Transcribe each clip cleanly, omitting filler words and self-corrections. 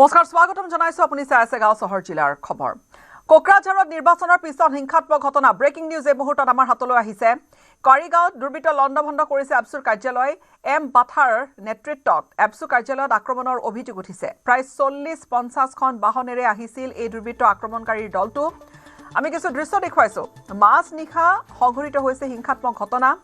নমস্কাৰ স্বাগতম জনাইছো আপুনি চাই আছে গাঁও চহৰ জিলাৰ খবৰ কোকৰাঝাৰত নিৰ্বাচনৰ পিছত হিংসাত্মক ঘটনা ব্ৰেকিং নিউজ এই মুহূৰ্তত আমাৰ হাতলৈ আহিছে কাৰিগাঁৱত দুৰ্বৃত্ত লণ্ডভণ্ড কৰিছে এপছুৰ কাৰ্যালয় এম বাথাৰ নেতৃত্বত এপছু কাৰ্যালয়ত আক্ৰমণৰ অভিযোগ উঠিছে প্ৰায় 40-50 খন বাহনেৰে আহিছিল এই দুৰ্বৃত্ত আক্ৰমণকাৰীৰ দলটো আমি কিছু দৃশ্য দেখুৱাইছো মাছ নিখা সংঘটিত হৈছে হিংসাত্মক ঘটনা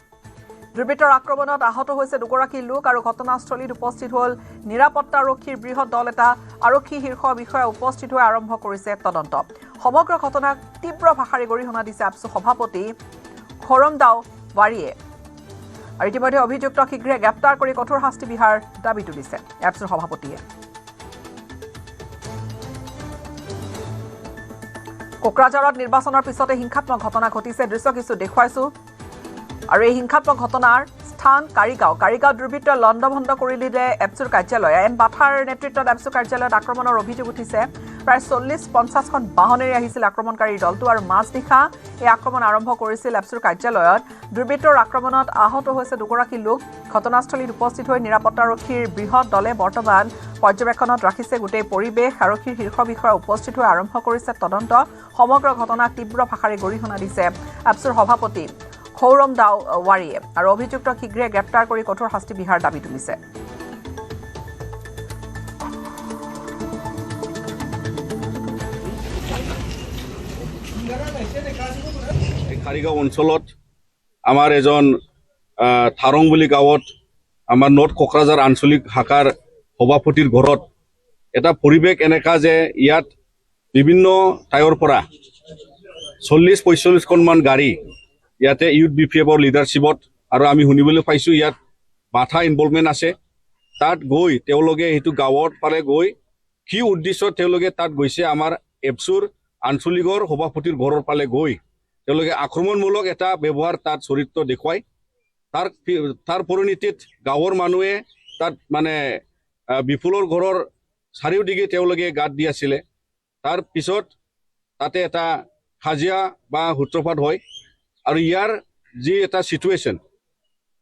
দুৰ্বৃত্তৰ আক্ৰমণত আহত হৈছে দুগৰাকী লোক আৰু ঘটনাস্থলীত উপস্থিত হ'ল নিৰাপত্তাৰক্ষীৰ বৃহৎ দল এটা আৰক্ষী শীৰ্ষ বিষয়া উপস্থিত হৈ আৰম্ভ কৰিছে তদন্ত সমগ্ৰ ঘটনাক তীব্ৰ ভাষাৰে গৰিহণা দিছে আপছু সভাপতি খৰমদাও ৱাৰিয়ে আৰু ইতিমধ্যে অভিযুক্ত শীঘ্ৰে গ্ৰেপ্তাৰ কৰি কঠোৰ শাস্তি বিহাৰ দাবী তুলিছে আপছুৰ সভাপতিয়ে কোকৰাঝাৰত নিৰ্বাচনৰ পিছতে হিংসাত্মক ঘটনা ঘটিছে দৃশ্য কিছু দেখুৱাইছো আৰু এই হিংসাত্মক ঘটনাৰ স্থান কাৰিগাঁও দুৰ্বৃত্ত লণ্ডভণ্ড কৰি দিলে এপছুৰ কাৰ্যালয় এম বাথাৰ নেতৃত্বত এপছু কাৰ্যালয়ত আক্ৰমণৰ অভিযোগ উঠিছে প্ৰায় 40-50 খন বাহনেৰে আহিছিল আক্ৰমণকাৰীৰ দলটো আৰু মাজনিশা এই আক্ৰমণ আৰম্ভ কৰিছিল এপছুৰ কাৰ্যালয়ত দুৰ্বৃত্তৰ আক্ৰমণত আহত হৈছে দুগৰাকী লোক ঘটনাস্থলীত উপস্থিত হৈ নিৰাপত্তাৰক্ষীৰ বৃহৎ দলে বৰ্তমান পৰ্যবেক্ষণত ৰাখিছে গোটেই পৰিৱেশ আৰক্ষীৰ শীৰ্ষ বিষয়া উপস্থিত হৈ আৰম্ভ কৰিছে তদন্ত সমগ্ৰ ঘটনাক তীব্ৰ ভাষাৰে গৰিহণা দিছে এপছুৰ সভাপতি খৰমদাও ৱাৰিয়ে আৰু অভিযুক্ত শীঘ্ৰে গ্ৰেপ্তাৰ কৰি কঠোৰ শাস্তি বিহাৰ দাবী তুলিছে কাৰিগাঁও অঞ্চলত আমাৰ এজন থাৰং বুলি গাঁৱত আমাৰ নৰ্থ কোকৰাঝাৰ আঞ্চলিক শাখাৰ সভাপতিৰ ঘৰত এটা পৰিৱেশ এনেকা যে ইয়াত বিভিন্ন ঠাইৰ পৰা 40-45 খনমান গাড়ী ইয়াতে ইউথ বিপিএফৰ লিডাৰশ্বিপত আৰু আমি শুনিবলৈ পাইছোঁ ইয়াত বাথা ইনভলভমেণ্ট আছে তাত গৈ তেওঁলোকে সেইটো গাঁৱৰ ফালে গৈ কি উদ্দেশ্যত তেওঁলোকে তাত গৈছে আমাৰ এপছুৰ আঞ্চলিকৰ সভাপতিৰ ঘৰৰ ফালে গৈ তেওঁলোকে আক্ৰমণমূলক এটা ব্যৱহাৰ তাত চৰিত্ৰ দেখুৱায় তাৰ পৰিণতিত গাঁৱৰ মানুহে তাত মানে বিপুলৰ ঘৰৰ চাৰিওদিকে তেওঁলোকে গাঁত দি আছিলে তাৰ পিছত তাতে এটা কাজিয়া বা সূত্ৰপাত হয় আৰু ইয়াৰ যি এটা চিটুৱেশ্যন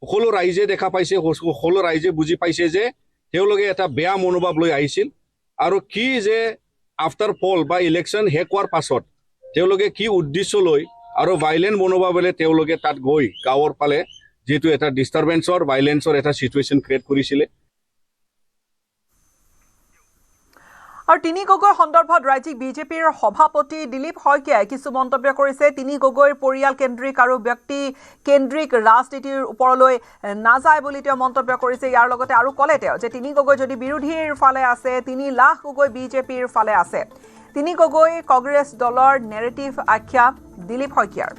সকলো ৰাইজে দেখা পাইছে সকলো ৰাইজে বুজি পাইছে যে তেওঁলোকে এটা বেয়া মনোভাৱ লৈ আহিছিল আৰু কি যে আফটাৰ পল বা ইলেকশ্যন শেষ হোৱাৰ পাছত তেওঁলোকে কি উদ্দেশ্য লৈ আৰু ভাইলেণ্ট মনোভাৱেৰে তেওঁলোকে তাত গৈ গাঁৱৰ ফালে যিটো এটা ডিষ্টাৰবেন্সৰ ভাইলেন্সৰ এটা চিটুৱেশ্যন ক্ৰিয়েট কৰিছিলে আৰু তিনি গগৈৰ সন্দৰ্ভত ৰাজ্যিক বিজেপিৰ সভাপতি দিলীপ শইকীয়াই কিছু মন্তব্য কৰিছে তিনি গগৈৰ পৰিয়াল কেন্দ্ৰিক আৰু ব্যক্তি কেন্দ্ৰিক ৰাজনীতিৰ ওপৰলৈ নাযায় বুলি তেওঁ মন্তব্য কৰিছে ইয়াৰ লগতে আৰু ক'লে তেওঁ যে তিনি গগৈ যদি বিৰোধীৰ ফালে আছে 3 লাখ গগৈ বিজেপিৰ ফালে আছে তিনি গগৈ কংগ্ৰেছ দলৰ নেৰেটিভ আখ্যা দিলীপ শইকীয়াৰ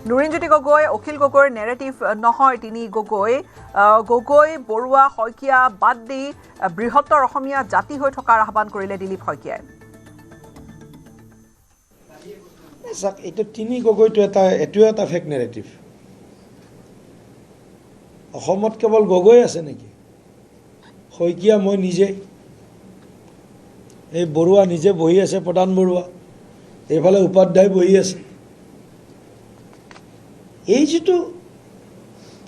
নুৰিনজ্যোতি গগৈ অখিল গগৈৰ নেৰেটিভ নহয় তিনি গগৈ বৰুৱা শইকীয়া বাদ দি বৃহত্তৰ অসমীয়া জাতি হৈ থকাৰ আহ্বান কৰিলে দিলীপ শইকীয়াই এইটো তিনি গগৈটো এটা ফেক নেৰেটিভ অসমত কেৱল গগৈ আছে নেকি শইকীয়া মই নিজে এই বৰুৱা নিজে বহি আছে প্ৰধান বৰুৱা এইফালে উপাধ্যায় বহি আছে এই যিটো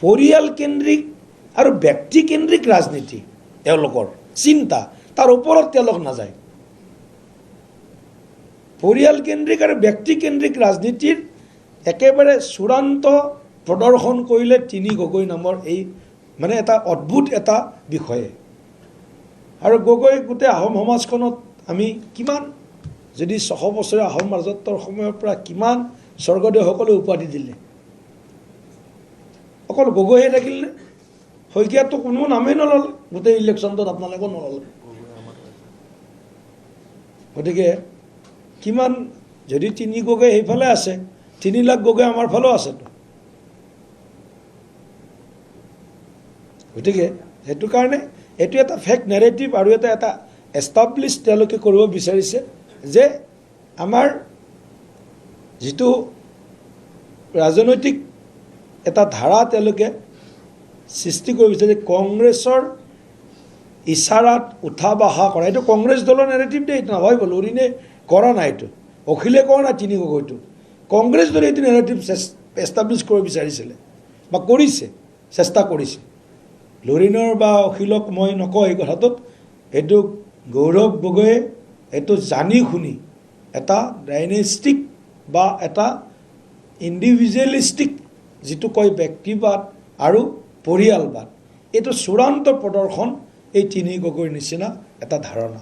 পৰিয়াল কেন্দ্ৰিক আৰু ব্যক্তি কেন্দ্ৰিক ৰাজনীতি তেওঁলোকৰ চিন্তা তাৰ ওপৰত তেওঁলোক নাযায় পৰিয়াল কেন্দ্ৰিক আৰু ব্যক্তি কেন্দ্ৰিক ৰাজনীতিৰ একেবাৰে চূড়ান্ত প্ৰদৰ্শন কৰিলে তিনি গগৈ নামৰ এই মানে এটা অদ্ভুত এটা বিষয়ে আৰু গগৈ গোটেই আহোম সমাজখনত আমি কিমান যদি 100 বছৰীয়া আহোম ৰাজত্বৰ সময়ৰ পৰা কিমান স্বৰ্গদেউসকলে উপাধি দিলে অকল গগৈহে থাকিলনে শইকীয়াতো কোনো নামেই নল'লে গোটেই ইলেকশ্যনটোত আপোনালোকে নল'লে গতিকে কিমান যদি তিনি গগৈ সেইফালে আছে 3 লাখ গগৈ আমাৰ ফালেও আছেতো গতিকে সেইটো কাৰণে এইটো এটা ফেক নেৰেটিভ আৰু এটা এষ্টাব্লিছ তেওঁলোকে কৰিব বিচাৰিছে যে আমাৰ যিটো ৰাজনৈতিক এটা ধাৰা তেওঁলোকে সৃষ্টি কৰি বিচাৰিছে যে কংগ্ৰেছৰ ইশাৰাত উঠা বহা কৰা এইটো কংগ্ৰেছ দলৰ নেৰেটিভ দেই এইটো নহয় বোলো লৰিনে কৰা নাই এইটো অখিলে কৰা নাই তিনি গগৈটো কংগ্ৰেছ দলে এইটো নেৰেটিভ এষ্টাব্লিছ কৰিব বিচাৰিছিলে বা কৰিছে চেষ্টা কৰিছে লৰিনৰ বা অখিলক মই নকওঁ এই কথাটোত এইটো গৌৰৱ গগৈয়ে এইটো জানি শুনি এটা ডাইনেষ্টিক বা এটা ইণ্ডিভিজুৱেলিষ্টিক যিটো কয় ব্যক্তিবাদ আৰু পৰিয়ালবাদ, এইটো চূড়ান্ত প্ৰদৰ্শন এই তিনি গগৈৰ নিচিনা এটা ধাৰণা।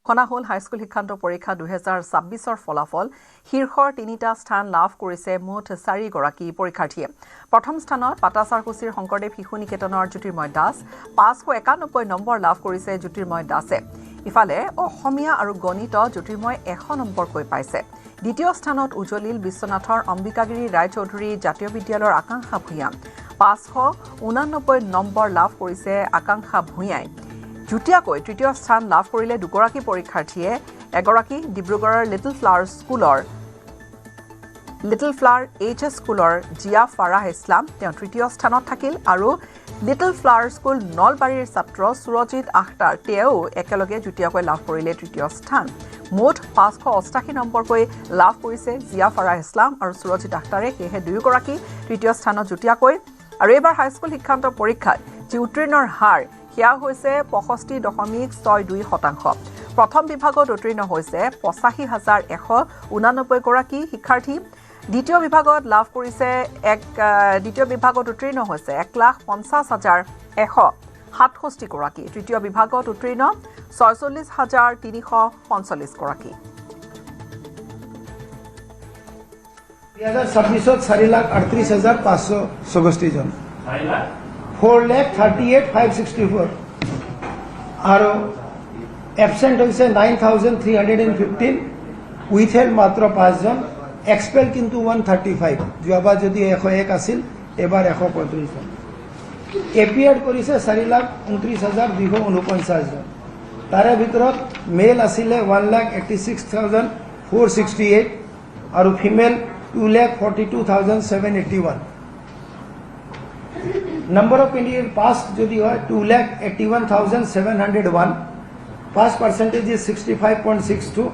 ঘোষণা হ'ল হাইস্কুল শিক্ষান্ত পৰীক্ষা 2026ৰ ফলাফল। শীৰ্ষৰ 3টা স্থান লাভ কৰিছে মুঠ 4গৰাকী পৰীক্ষাৰ্থীয়ে। প্ৰথম স্থানত পাটাচাৰকুছিৰ শংকৰদেৱ শিশু নিকেতনৰ জ্যোতিৰ্ময় দাস, 591 নম্বৰ লাভ কৰিছে জ্যোতিৰ্ময় দাসে। ইফালে অসমীয়া আৰু গণিত জ্যোতিৰ্ময় 100 নম্বৰকৈ পাইছে। দ্বিতীয় স্থানত উজলিল বিশ্বনাথৰ অম্বিকাগিৰি ৰায়চৌধুৰী জাতীয় বিদ্যালয়ৰ আকাংক্ষা ভূঞা, 589 নম্বৰ লাভ কৰিছে আকাংক্ষা ভূঞাই। যুটীয়াকৈ তৃতীয় স্থান লাভ কৰিলে দুগৰাকী পৰীক্ষাৰ্থীয়ে, এগৰাকী ডিব্ৰুগড়ৰ লিটল ফ্লাৱাৰ HS স্কুলৰ জিয়া ফাৰাহ ইছলাম, তেওঁ তৃতীয় স্থানত থাকিল, আৰু লিটল ফ্লাৱাৰ স্কুল নলবাৰীৰ ছাত্ৰ সুৰজিৎ আখতাৰ, তেওঁ একেলগে যুটীয়াকৈ লাভ কৰিলে তৃতীয় স্থান। মুঠ 588 নম্বৰকৈ লাভ কৰিছে জিয়া ফাৰাহ ইছলাম আৰু সুৰজিৎ আখতাৰে, সেয়েহে দুয়োগৰাকী তৃতীয় স্থানত যুটীয়াকৈ। আৰু এইবাৰ হাইস্কুল শিক্ষান্ত পৰীক্ষাত যি উত্তীৰ্ণৰ হাৰ সেয়া হৈছে 65.62%। প্ৰথম বিভাগত উত্তীৰ্ণ হৈছে 85,189 গৰাকী শিক্ষাৰ্থী। দ্বিতীয় বিভাগত উত্তীৰ্ণ হৈছে 1,50,167 গৰাকী। তৃতীয় বিভাগত উত্তীৰ্ণ 46,345 গৰাকী। 2026 4,38,564 জন, 4,38,564 আৰু এবসেণ্ট হৈছে 9,315, উইথহেল্ড মাত্ৰ 5 জন, এক্সপেল কিন্তু 135, যোৱাবাৰ যদি 101 আছিল এবাৰ 135 জন। এপিয়াৰ্ড কৰিছে 4,29,249 জন, তাৰে ভিতৰত মেল আছিলে 1,86,468 আৰু female 2,42,781। Number of candidate passed যদি হয় 2,81,701, pass percentage is 65.62,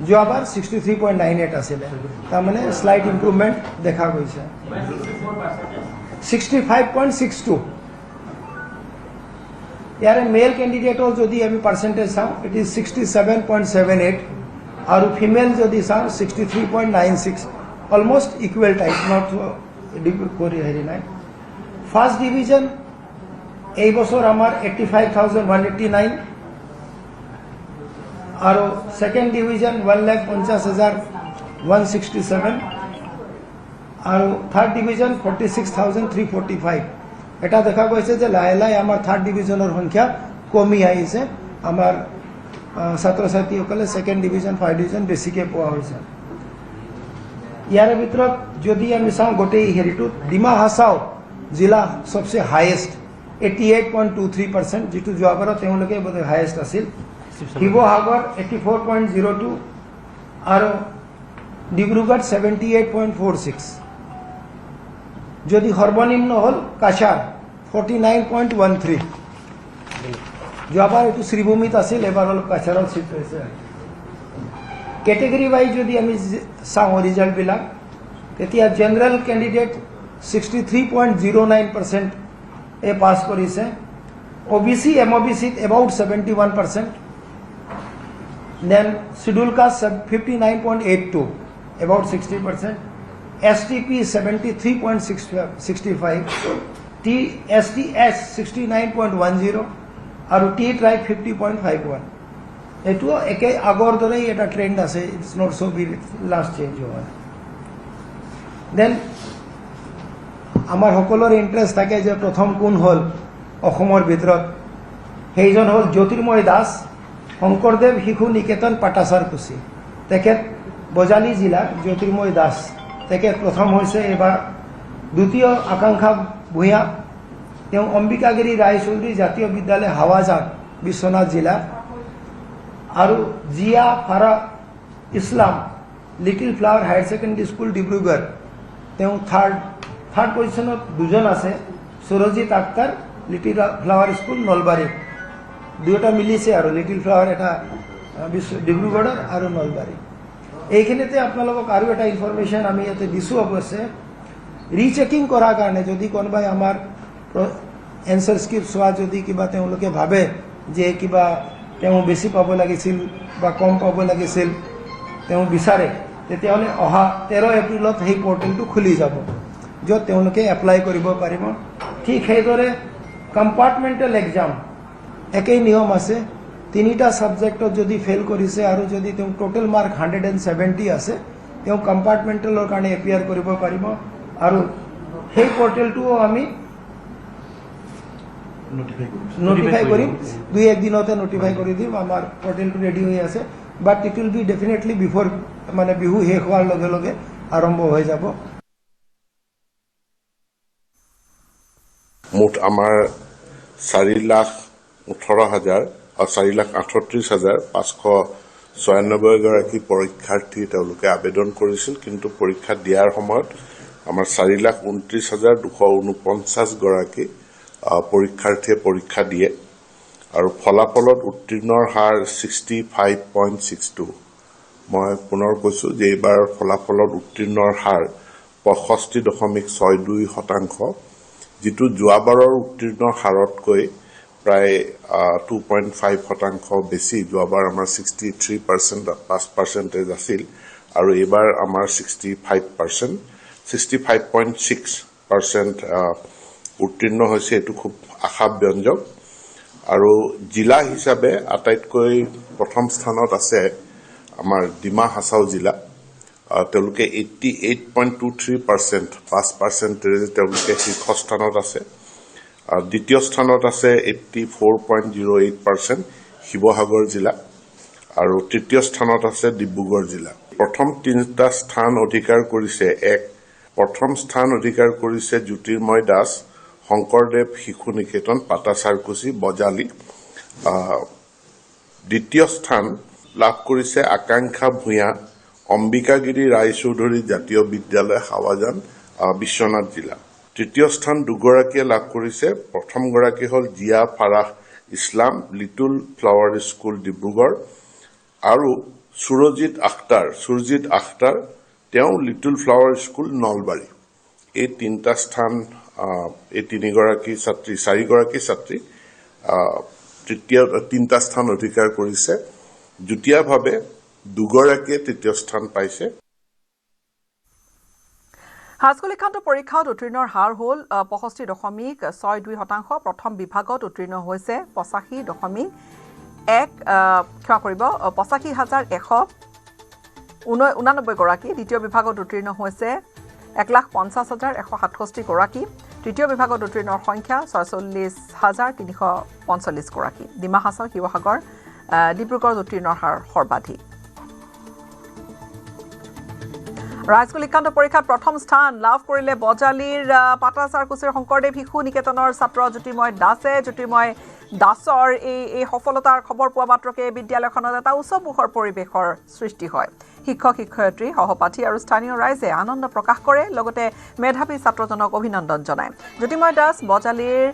যোৱাবাৰ 63.98 আছিলে, তাৰমানে স্লাইট ইম্প্ৰুভমেণ্ট দেখা গৈছে। 65.62 ইয়াৰে মেল কেণ্ডিডেটৰ যদি আমি পাৰ্চেণ্টেজ চাওঁ, ইট ইজ 67.78, আৰু ফিমেল যদি চাওঁ 63.96, অলমষ্ট ইকুৱেল টাইপ, নট কৰি হেৰি নাই। ফাৰ্ষ্ট ডিভিজন এই বছৰ আমাৰ 85,189, আৰু ছেকেণ্ড ডিভিজন 1,50,167, আৰু থাৰ্ড ডিভিজন 46,345। এটা দেখা গৈছে যে লাহে লাহে আমাৰ থাৰ্ড ডিভিজনৰ সংখ্যা কমি আহিছে, আমাৰ ছাত্ৰ ছাত্ৰীসকলে ছেকেণ্ড ডিভিজন ফাৰ্ষ্ট ডিভিজন বেছিকৈ পোৱা হৈছে। ইয়াৰে ভিতৰত যদি আমি চাওঁ গোটেই হেৰিটোত, ডিমা হাছাও জিলা সবচে হায়েষ্ট 88.23%, যিটো যোৱাবাৰত তেওঁলোকে বোধ হায়েষ্ট আছিল। শিৱসাগৰ 84.02 আৰু ডিব্ৰুগড় 78.46। যদি সৰ্বনিম্ন হ'ল কাছাৰ 49.13, যোৱাবাৰ এইটো শ্ৰীভূমিত আছিল, এবাৰ অলপ কাছাৰত চিফ্ট হৈছে। কেটেগৰী ৱাইজ যদি আমি চাওঁ ৰিজাল্টবিলাক, তেতিয়া জেনেৰেল কেণ্ডিডেট 63.09% পাছ কৰিছে, OBC MOBCত about 71%, then schedule caste 59.82, about 60%, STP 73.65, STS 69.10 আৰু T ট্ৰাইব 50.51। এইটো একে আগৰ দৰেই এটা ট্ৰেণ্ড আছে, it's not so' be last change হোৱা। দেন আমাৰ সকলোৰে ইণ্টাৰেষ্ট থাকে যে প্ৰথম কোন হ'ল অসমৰ ভিতৰত, সেইজন হ'ল জ্যোতিৰ্ময় দাস, শংকৰদেৱ শিশু নিকেতন পাটাচাৰকুছি, তেখেত বজালী জিলাৰ জ্যোতিৰ্ময় দাস, তেখেত প্ৰথম হৈছে এইবাৰ। দ্বিতীয় আকাংক্ষা ভূঞা, তেওঁ অম্বিকাগিৰি ৰায়চৌধুৰী জাতীয় বিদ্যালয় হাৱাজান বিশ্বনাথ জিলা, আৰু Zia Farah Islam little flower higher secondary school Dibrugarh, তেওঁ থাৰ্ড পজিশ্যনত দুজন আছে, Surajit Akhtar little flower school Nalbari, দুয়োটা মিলিছে আৰু লিটিল ফ্লাৱাৰ এটা ডিব্ৰুগড়ৰ আৰু নলবাৰী। এইখিনিতে আপোনালোকক আৰু এটা ইনফৰমেশ্যন আমি ইয়াতে দিছোঁ অৱশ্যে ৰিচেকিং কৰাৰ কাৰণে যদি কোনোবাই আমাৰ এনচাৰ স্ক্ৰিপ্ট চোৱা যদি কিবা তেওঁলোকে ভাবে যে কিবা তেওঁ বেছি পাব লাগিছিল বা কম পাব লাগিছিল তেওঁ বিচাৰে তেতিয়াহ'লে অহা 13 এপ্ৰিলত সেই পৰ্টেলটো খুলি যাব য'ত তেওঁলোকে এপ্লাই কৰিব পাৰিব ঠিক সেইদৰে কম্পাৰ্টমেণ্টেল এক্সাম একেই নিয়ম আছে 3টা ছাবজেক্টত যদি ফেইল কৰিছে আৰু যদি তেওঁ টোটেল মাৰ্ক 170 আছে তেওঁ কম্পাৰ্টমেণ্টেলৰ কাৰণে এপিয়াৰ কৰিব পাৰিব আৰু সেই পৰ্টেলটোও আমি নোটিফাই কৰিম 2-1 দিনতে নোটিফাই কৰি দিম আমাৰ পৰ্টেলটো ৰেডি হৈ আছে but it will be definitely before মানে বিহু শেষ হোৱাৰ লগে লগে আৰম্ভ হৈ যাব মুঠ আমাৰ 4,18,596 গৰাকী পৰীক্ষাৰ্থী তেওঁলোকে আবেদন কৰিছিল কিন্তু পৰীক্ষা দিয়াৰ সময়ত আমাৰ 4,29,249 গৰাকী পৰীক্ষাৰ্থীয়ে পৰীক্ষা দিয়ে আৰু ফলাফলত উত্তীৰ্ণৰ হাৰ 65.62 মই পুনৰ কৈছোঁ যে এইবাৰ ফলাফলত উত্তীৰ্ণৰ হাৰ 65.62% যিটো যোৱাবাৰৰ উত্তীৰ্ণৰ হাৰতকৈ প্ৰায় 2.5% বেছি যোৱাবাৰ আমাৰ 63% আছিল আৰু এইবাৰ আমাৰ 65.6% উত্তীৰ্ণ হৈছে এইটো খুব আশাব্যঞ্জক আৰু জিলা হিচাপে আটাইতকৈ প্ৰথম স্থানত আছে আমাৰ ডিমা হাছাও জিলা তেওঁলোকে 88.23% 5% তেওঁলোকে শীৰ্ষস্থানত আছে আৰু দ্বিতীয় স্থানত আছে 84.08% শিৱসাগৰ জিলা আৰু তৃতীয় স্থানত আছে ডিব্ৰুগড় জিলা প্ৰথম 3টা স্থান অধিকাৰ কৰিছে প্ৰথম স্থান অধিকাৰ কৰিছে জ্যোতিৰ্ময় দাস শংকৰদেৱ শিশু নিকেতন পাটাচাৰকুচি বজালি দ্বিতীয় স্থান লাভ কৰিছে আকাংক্ষা ভূঞা অম্বিকাগিৰি ৰায়চৌধুৰী জাতীয় বিদ্যালয় হাৱাজান বিশ্বনাথ জিলা তৃতীয় স্থান দুগৰাকীয়ে লাভ কৰিছে প্ৰথমগৰাকী হ'ল Zia Farah Islam little flower school Dibrugarh আৰু সুৰজিৎ আখতাৰ তেওঁ লিটল ফ্লাৱাৰ স্কুল নলবাৰী এই 3টা স্থান এই 4গৰাকী ছাত্ৰী 3টা স্থান অধিকাৰ কৰিছে যুটীয়াভাৱে দুগৰাকীয়ে 3য় স্থান পাইছে হাইস্কুল শিক্ষান্ত পৰীক্ষাত উত্তীৰ্ণৰ হাৰ হ'ল 65.62% প্ৰথম বিভাগত উত্তীৰ্ণ হৈছে 85,189 গৰাকী দ্বিতীয় বিভাগত উত্তীৰ্ণ হৈছে 1,50,167 গৰাকী তৃতীয় বিভাগত উত্তীৰ্ণৰ সংখ্যা 46,345 গৰাকী ডিমা হাছাও শিৱসাগৰ ডিব্ৰুগড়ত উত্তীৰ্ণৰ হাৰ সৰ্বাধিক হাইস্কুল শিক্ষান্ত পৰীক্ষাত প্ৰথম স্থান লাভ কৰিলে বজালিৰ পাটাচাৰকুচিৰ শংকৰদেৱ শিশু নিকেতনৰ ছাত্ৰ জ্যোতিৰ্ময় দাসৰ এই সফলতাৰ খবৰ পোৱা মাত্ৰকে বিদ্যালয়খনত এটা উৎসৱমুখৰ পৰিৱেশৰ সৃষ্টি হয় শিক্ষক শিক্ষয়িত্ৰী সহপাঠী আৰু স্থানীয় ৰাইজে আনন্দ প্ৰকাশ কৰে লগতে মেধাৱী ছাত্ৰজনক অভিনন্দন জনায় জ্যোতিৰ্ময় দাস বজালিৰ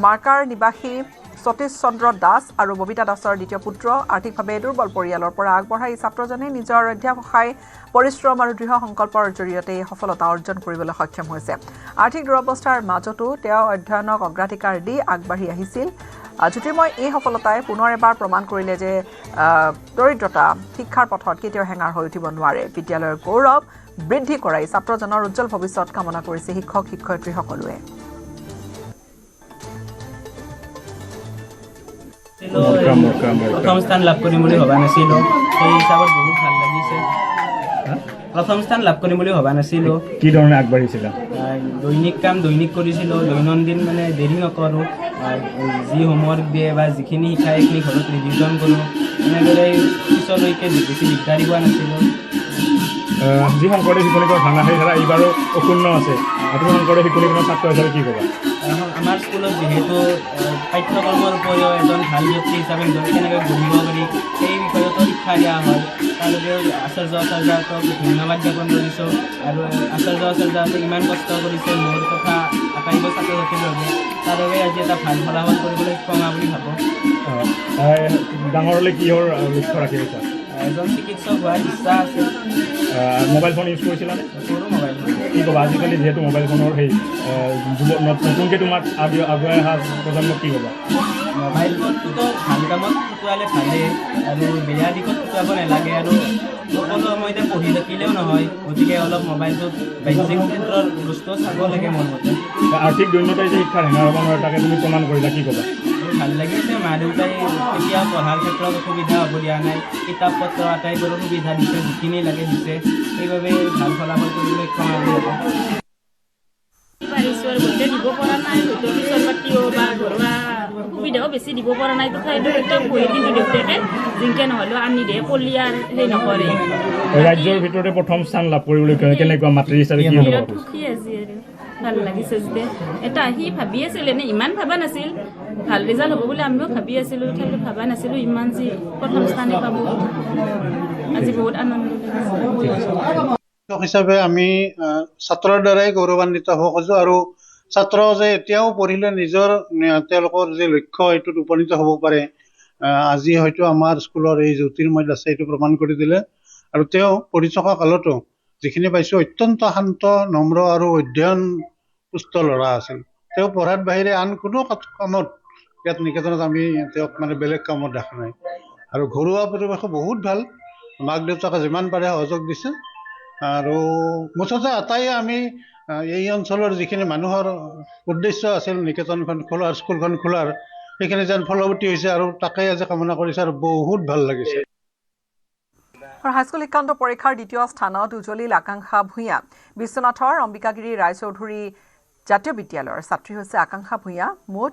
মাৰ্কাৰ নিবাসী সতীশ চন্দ্ৰ দাস আৰু ববিতা দাসৰ দ্বিতীয় পুত্ৰ আৰ্থিকভাৱে দুৰ্বল পৰিয়ালৰ পৰা আগবঢ়া এই ছাত্ৰজনে নিজৰ অধ্যাৱসায় পৰিশ্ৰম আৰু দৃঢ় সংকল্পৰ জৰিয়তে এই সফলতা অৰ্জন কৰিবলৈ সক্ষম হৈছে আৰ্থিক দুৰৱস্থাৰ মাজতো তেওঁ অধ্যয়নক অগ্ৰাধিকাৰ দি আগবাঢ়ি আহিছিল জ্যোতিৰ্ময় এই সফলতাই পুনৰ এবাৰ প্ৰমাণ কৰিলে যে দৰিদ্ৰতা শিক্ষাৰ পথত কেতিয়াও হেঙাৰ হৈ উঠিব নোৱাৰে বিদ্যালয়ৰ গৌৰৱ বৃদ্ধি কৰাই ছাত্ৰজনৰ উজ্জ্বল ভৱিষ্যত কামনা কৰিছে শিক্ষক শিক্ষয়িত্ৰীসকলে প্ৰথম স্থান লাভ কৰিম বুলি ভবা নাছিলোঁ সেই হিচাপত বহুত ভাল লাগিছে প্ৰথম স্থান লাভ কৰিম বুলি ভবা নাছিলোঁ কি ধৰণে আগবাঢ়িছিলা দৈনিক কাম দৈনিক কৰিছিলোঁ দৈনন্দিন মানে দেৰি নকৰোঁ যি হোমৱৰ্ক দিয়ে বা যিখিনি শিকায় সেইখিনি ঘৰত ৰিভিজন কৰোঁ এনেদৰে পিছলৈকে বেছি দিগদাৰি হোৱা নাছিলোঁ যি শংকৰদেৱ শিশু নিকেতন ভাঙা সেই ধাৰা এইবাৰো অক্ষুণ্ণ আছে আপুনি শংকৰদেৱ শিশু নিকেতনৰ ছাত্ৰ হিচাপে কি ক'বা আমাৰ স্কুলত যিহেতু পাঠ্যক্ৰমৰ উপৰিও এজন ভাল ব্যক্তি হিচাপে কেনেকৈ গঢ়িব পাৰি সেই বিষয়তো শিক্ষা দিয়া হয় তাৰ বাবেও আচাৰ্যহঁতক ধন্যবাদ জ্ঞাপন কৰিছোঁ আৰু আচাৰ্যহঁতে ইমান কষ্ট কৰিছে মোৰ কথা আটাইবোৰ ছাত্ৰ ছাত্ৰীৰ বাবে তাৰ বাবে আজি এটা ভাল ফলাফল কৰিবলৈ সক্ষম হোৱা বুলি ভাবোঁ ডাঙৰলৈ কিহৰ লক্ষ্য ৰাখিছা এজন চিকিৎসক হোৱাৰ ইচ্ছা আছে। মোবাইল ফোন ইউজ কৰিছিলানে? সৰু মোবাইল ফোন। কি ক'বা আজিকালি যিহেতু মোবাইল ফোনৰ সেই নতুনকৈ তোমাক আগুৱাই অহা প্ৰজন্মক কি ক'বা? মোবাইল ফোনটোতো ভাল কামত খটুৱালে ভালেই আৰু বেয়া দিশত খটুৱাব নালাগে আৰু সকলো সময়তে পঢ়ি থাকিলেও নহয়, গতিকে অলপ মোবাইলটোত বাহ্যিক ক্ষেত্ৰৰ বস্তু চাব লাগে মোৰ মতে। আৰ্থিক দৈন্যতাই যে শিক্ষাৰ হেঙাৰ হ'ব নোৱাৰে তাকে তুমি প্ৰমাণ কৰিলা, কি ক'বা? ভাল লাগিছে, মা দেউতাই কেতিয়াও পঢ়াৰ ক্ষেত্ৰত অসুবিধা হ'ব দিয়া নাই, কিতাপ পত্ৰ আটাইবোৰো সুবিধা দিছে, যিখিনি লাগে দিছে, সেইবাবে ভাল ফলাফল কৰিবলৈ সক্ষম হ'ব। পাৰিছোঁ আৰু গোটেই দিব পৰা নাই, হয়তো পিছৰ পাতিও বা ঘৰুৱা সুবিধাও বেছি দিব পৰা নাই, তথাপিতো একদম পঢ়ি কিন্তু দেউতাকে জিংকে নহ'লেও আনি দিয়ে, পঢ়ি আৰু সেই নকৰে। ৰাজ্যৰ ভিতৰতে প্ৰথম স্থান লাভ কৰিবলৈ কেনেকুৱা মাতৃ হিচাপে কি অনুভৱ বিৰাট সুখী আজি আৰু ভাল লাগিছে যে এটা সি ভাবি আছিল, এনে ইমান ভাবা নাছিল ভাল ৰিজাল্ট হ'ব বুলি, আমিও ভাবি আছিলোঁ, তথাপিতো ভাবা নাছিলোঁ ইমান যি প্ৰথম স্থানে পাব। আজি বহুত আনন্দ লাগিছে। শিক্ষক হিচাপে আমি ছাত্ৰৰ দ্বাৰাই গৌৰৱান্বিত হ'ব খোজোঁ আৰু ছাত্ৰ যে এতিয়াও পঢ়িলে নিজৰ তেওঁলোকৰ যে লক্ষ্য এইটোত উপনীত হ'ব পাৰে, আজি হয়তো আমাৰ স্কুলৰ এই জ্যোতিৰ্ময় দাসে এইটো প্ৰমাণ কৰি দিলে। আৰু তেওঁ পঢ়ি থকা কালতো যিখিনি পাইছোঁ অত্যন্ত শান্ত, নম্ৰ আৰু অধ্যয়ন পুষ্ট ল'ৰা আছিল। তেওঁ পঢ়াৰ বাহিৰে আন কোনো কামত ইয়াত নিকেতনত আমি তেওঁক মানে বেলেগ কামত দেখা নাই। আৰু ঘৰুৱা পৰিৱেশো বহুত ভাল, মাক দেউতাকে যিমান পাৰে সহযোগ দিছে। আৰু মুঠতে আটাইয়ে আমি এই অঞ্চলৰ যিখিনি মানুহৰ উদ্দেশ্য আছিল নিকেতনখন খোলাৰ, স্কুলখন খোলাৰ, সেইখিনি যেন ফলৱতী হৈছে আৰু তাকেই আজি কামনা কৰিছে আৰু বহুত ভাল লাগিছে। হাইস্কুল শিক্ষান্ত পৰীক্ষাৰ দ্বিতীয় স্থানত উজ্জ্বলিল আকাংক্ষা ভূঞা। বিশ্বনাথৰ অম্বিকাগিৰি ৰায়চৌধুৰী জাতীয় বিদ্যালয়ৰ ছাত্ৰী হৈছে আকাংক্ষা ভূঞা। মুঠ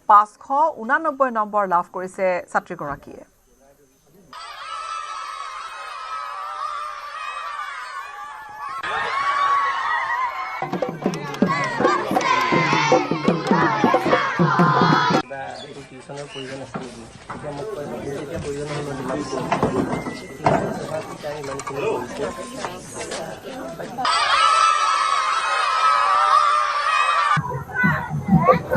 589 নম্বৰ লাভ কৰিছে ছাত্ৰীগৰাকীয়ে।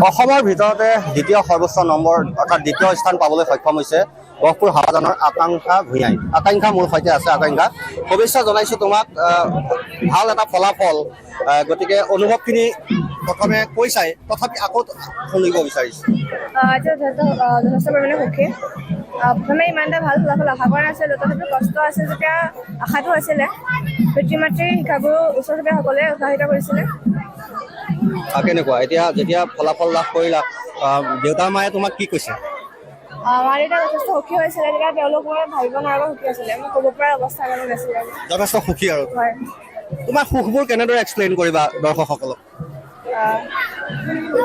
অসমৰ ভিতৰতে দ্বিতীয় সৰ্বোচ্চ নম্বৰ অৰ্থাৎ দ্বিতীয় স্থান পাবলৈ সক্ষম হৈছে গহপুৰ হাৱাজানৰ আকাংক্ষা ভূঞাই। আকাংক্ষা মোৰ সৈতে আছে। আকাংক্ষা, শুভেচ্ছা জনাইছোঁ তোমাক, ভাল এটা ফলাফল, গতিকে অনুভৱখিনি প্ৰথমে কৈছাই, তথাপি আকৌ শুনিব বিচাৰিছোঁ। যথেষ্ট পৰিমাণে সুখী। প্ৰথমে ইমান এটা ভাল ফলাফল আশা কৰা নাছিলোঁ, তথাপিও কষ্ট আছিল যেতিয়া আশাটো আছিলে। পিতৃ মাতৃ শিক্ষাগুৰু ওচৰ চুবুৰীয়া সকলোৱে উৎসাহিত কৰিছিলে। কেনেকুৱা এতিয়া যেতিয়া ফলাফল লাভ কৰিলা, দেউতা মায়ে তোমাক কি কৈছে? মা দেউতা যথেষ্ট সুখী হৈছিলে, তেতিয়া তেওঁলোক মই ভাবিব নোৱাৰাকৈ সুখী আছিলে, মই ক'ব পৰা অৱস্থা মানে নাছিলে। যথেষ্ট সুখী আৰু হয়। তোমাৰ সুখবোৰ কেনেদৰে এক্সপ্লেইন কৰিবা দৰ্শকসকলক?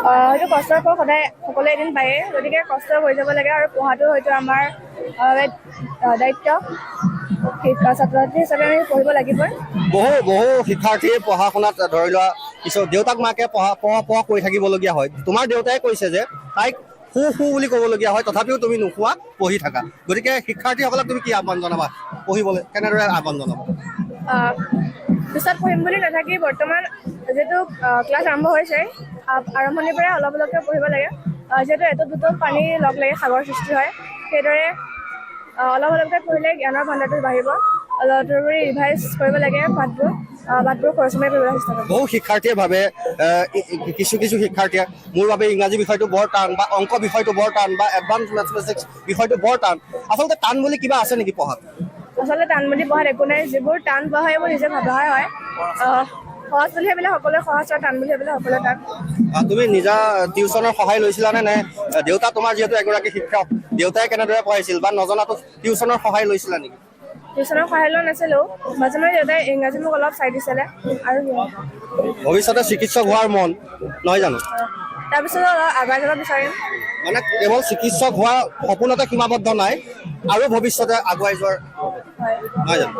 হয়তো কষ্টৰ ফল সদায় সকলোৱে এদিন পায়েই, গতিকে কষ্ট কৰি যাব লাগে আৰু পঢ়াটো হয়তো আমাৰ দায়িত্ব। ছাত্ৰ ছাত্ৰী হিচাপে আমি পঢ়িব লাগিবই। বহু শিক্ষাৰ্থীয়ে পঢ়া শুনাত ধৰি লোৱা কিছু দেউতাক মাকে পঢ়া কৰি থাকিবলগীয়া হয়। তোমাৰ দেউতাই কৈছে যে তাইক সু বুলি ক'বলগীয়া হয়, তথাপিও তুমি নোখোৱা, পঢ়ি থাকা। গতিকে শিক্ষাৰ্থীসকলক তুমি কি আহ্বান জনাবা? পঢ়িবলৈ কেনেদৰে আহ্বান জনাবা? পিছত পঢ়িম বুলি নাথাকি বৰ্তমান যিহেতু ক্লাছ আৰম্ভ হৈছে, আৰম্ভণিৰ পৰাই অলপ অলপকৈ পঢ়িব লাগে। যিহেতু এটো দুটো পানী লগ লাগি সাগৰ সৃষ্টি হয়, সেইদৰে অলপ অলপকৈ পঢ়িলে জ্ঞানৰ ভাণ্ডাৰটো বাঢ়িব। তদুপৰি ৰিভাইজ কৰিব লাগে বাটবোৰ খৰচমাই কৰিবলৈ চেষ্টা কৰিব। বহু শিক্ষাৰ্থীয়ে ভাবে, কিছু শিক্ষাৰ্থীয়ে মোৰ বাবে ইংৰাজী বিষয়টো বৰ টান, বা অংক বিষয়টো বৰ টান, বা এডভান্স মেথমেটিক্স বিষয়টো বৰ টান। আচলতে টান বুলি কিবা আছে নেকি পঢ়াত? আচলতে টান বুলি পঢ়াত একো নাই, যিবোৰ টান পোৱা হয় এইবোৰ নিজে ভাবা হয়। সহজ বুলি ভাবিলে সকলোৱে সহজ আৰু টান বুলি ভাবিলে সকলোৱে টান। তুমি নিজা টিউচনৰ সহায় লৈছিলানে? নে দেউতা তোমাৰ যিহেতু এগৰাকী শিক্ষক, দেউতাই কেনেদৰে পঢ়াইছিল বা নজনাটো টিউচনৰ সহায় লৈছিলা নেকি? টিউচনৰ সহায় লোৱা নাছিলোঁ, মাজে মাজে দেউতাই ইংৰাজী মোক অলপ চাই দিছিলে। আৰু ভৱিষ্যতে চিকিৎসক হোৱাৰ মন নহয় জানো? তাৰপিছত অলপ আগুৱাই যাব বিচাৰিম। মানে কেৱল চিকিৎসক হোৱা সপোনতে সীমাবদ্ধ নাই, আৰু ভৱিষ্যতে আগুৱাই যোৱাৰ নহয় জানো?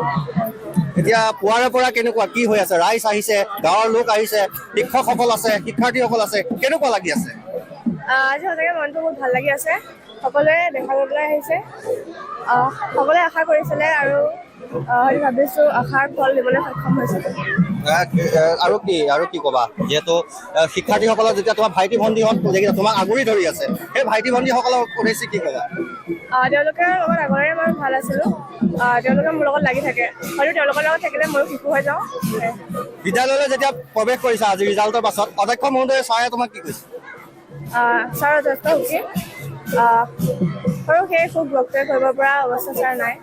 এতিয়া পুৱাৰে পৰা কেনেকুৱা কি হৈ আছে? ৰাইজ আহিছে, গাঁৱৰ লোক আহিছে, শিক্ষকসকল আছে, শিক্ষাৰ্থীসকল আছে, কেনেকুৱা লাগি আছে? আজি সঁচাকৈ মনটো বহুত ভাল লাগি আছে। সকলোৱে দেখা কৰিবলৈ আহিছে, সকলোৱে আশা কৰিছিলে আৰু ভাবিছোঁ আশাৰ ফল দিবলৈ সক্ষম হৈছিলে। আৰু কি ক'বা যিহেতু শিক্ষাৰ্থীসকলৰ যেতিয়া তোমাৰ ভাইটি ভণ্টিহঁত তোমাক আগুৰি ধৰি আছে সেই ভাইটি ভণ্টিসকলক উদ্দেশ্যি কি ক'বা? তেওঁলোকৰ লগত আগৰে মই ভাল আছিলোঁ, তেওঁলোকে মোৰ লগত লাগি থাকে, হয়তো তেওঁলোকৰ লগত থাকিলে ময়ো শিশু হৈ যাওঁ। বিদ্যালয়লৈ যেতিয়া প্ৰৱেশ কৰিছা আজি ৰিজাল্টৰ পাছত অধ্যক্ষ মহোদয়ে ছাৰে তোমাক কি কৈছে? ছাৰ যথেষ্ট সুখী, আৰু সেই সুখ ব্যক্ত কৰিব পৰা অৱস্থা ছাৰ নাই।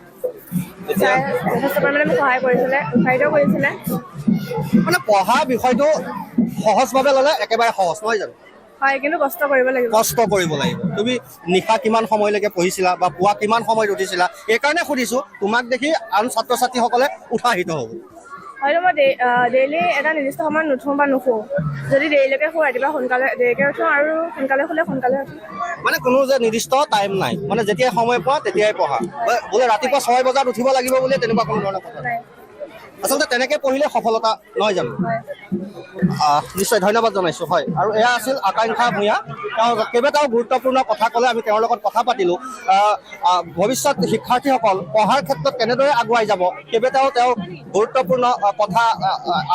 ছাৰে যথেষ্ট পৰিমাণে মোক সহায় কৰিছিলে, উৎসাহিত কৰিছিলে। মানে পঢ়া বিষয়টো সহজভাৱে ল'লে একেবাৰে সহজ নহয় জানো? হয়, কিন্তু কষ্ট কৰিব লাগিব। কষ্ট কৰিব লাগিব। তুমি নিশা কিমান সময়লৈকে পঢ়িছিলা বা পুৱা কিমান সময়ত উঠিছিলা? এইকাৰণে সুধিছোঁ, তোমাক দেখি আন ছাত্ৰ ছাত্ৰীসকলে উৎসাহিত হ'ব। হয়তো মই ডেইলি এটা নিৰ্দিষ্ট সময়ত নুঠোঁ বা নুশুওঁ। যদি দেৰিলৈকে শুওঁ, ৰাতিপুৱা সোনকালে দেৰিকৈ উঠোঁ, আৰু সোনকালে শুলে সোনকালে উঠোঁ। মানে কোনো যে নিৰ্দিষ্ট টাইম নাই, মানে যেতিয়াই সময় পোৱা তেতিয়াই পঢ়া। বোলে ৰাতিপুৱা 6 বজাত উঠিব লাগিব বুলি তেনেকুৱা কোনো ধৰণৰ কথা নাই। আচলতে তেনেকৈ পঢ়িলে সফলতা নহয় জানো? নিশ্চয় ধন্যবাদ জনাইছোঁ। হয়, আৰু এয়া আছিল আকাংক্ষা ভূঞা। তেওঁ কেইবাটাও গুৰুত্বপূৰ্ণ কথা ক'লে, আমি তেওঁৰ লগত কথা পাতিলোঁ। ভৱিষ্যত শিক্ষাৰ্থীসকল পঢ়াৰ ক্ষেত্ৰত কেনেদৰে আগুৱাই যাব কেইবাটাও তেওঁ গুৰুত্বপূৰ্ণ কথা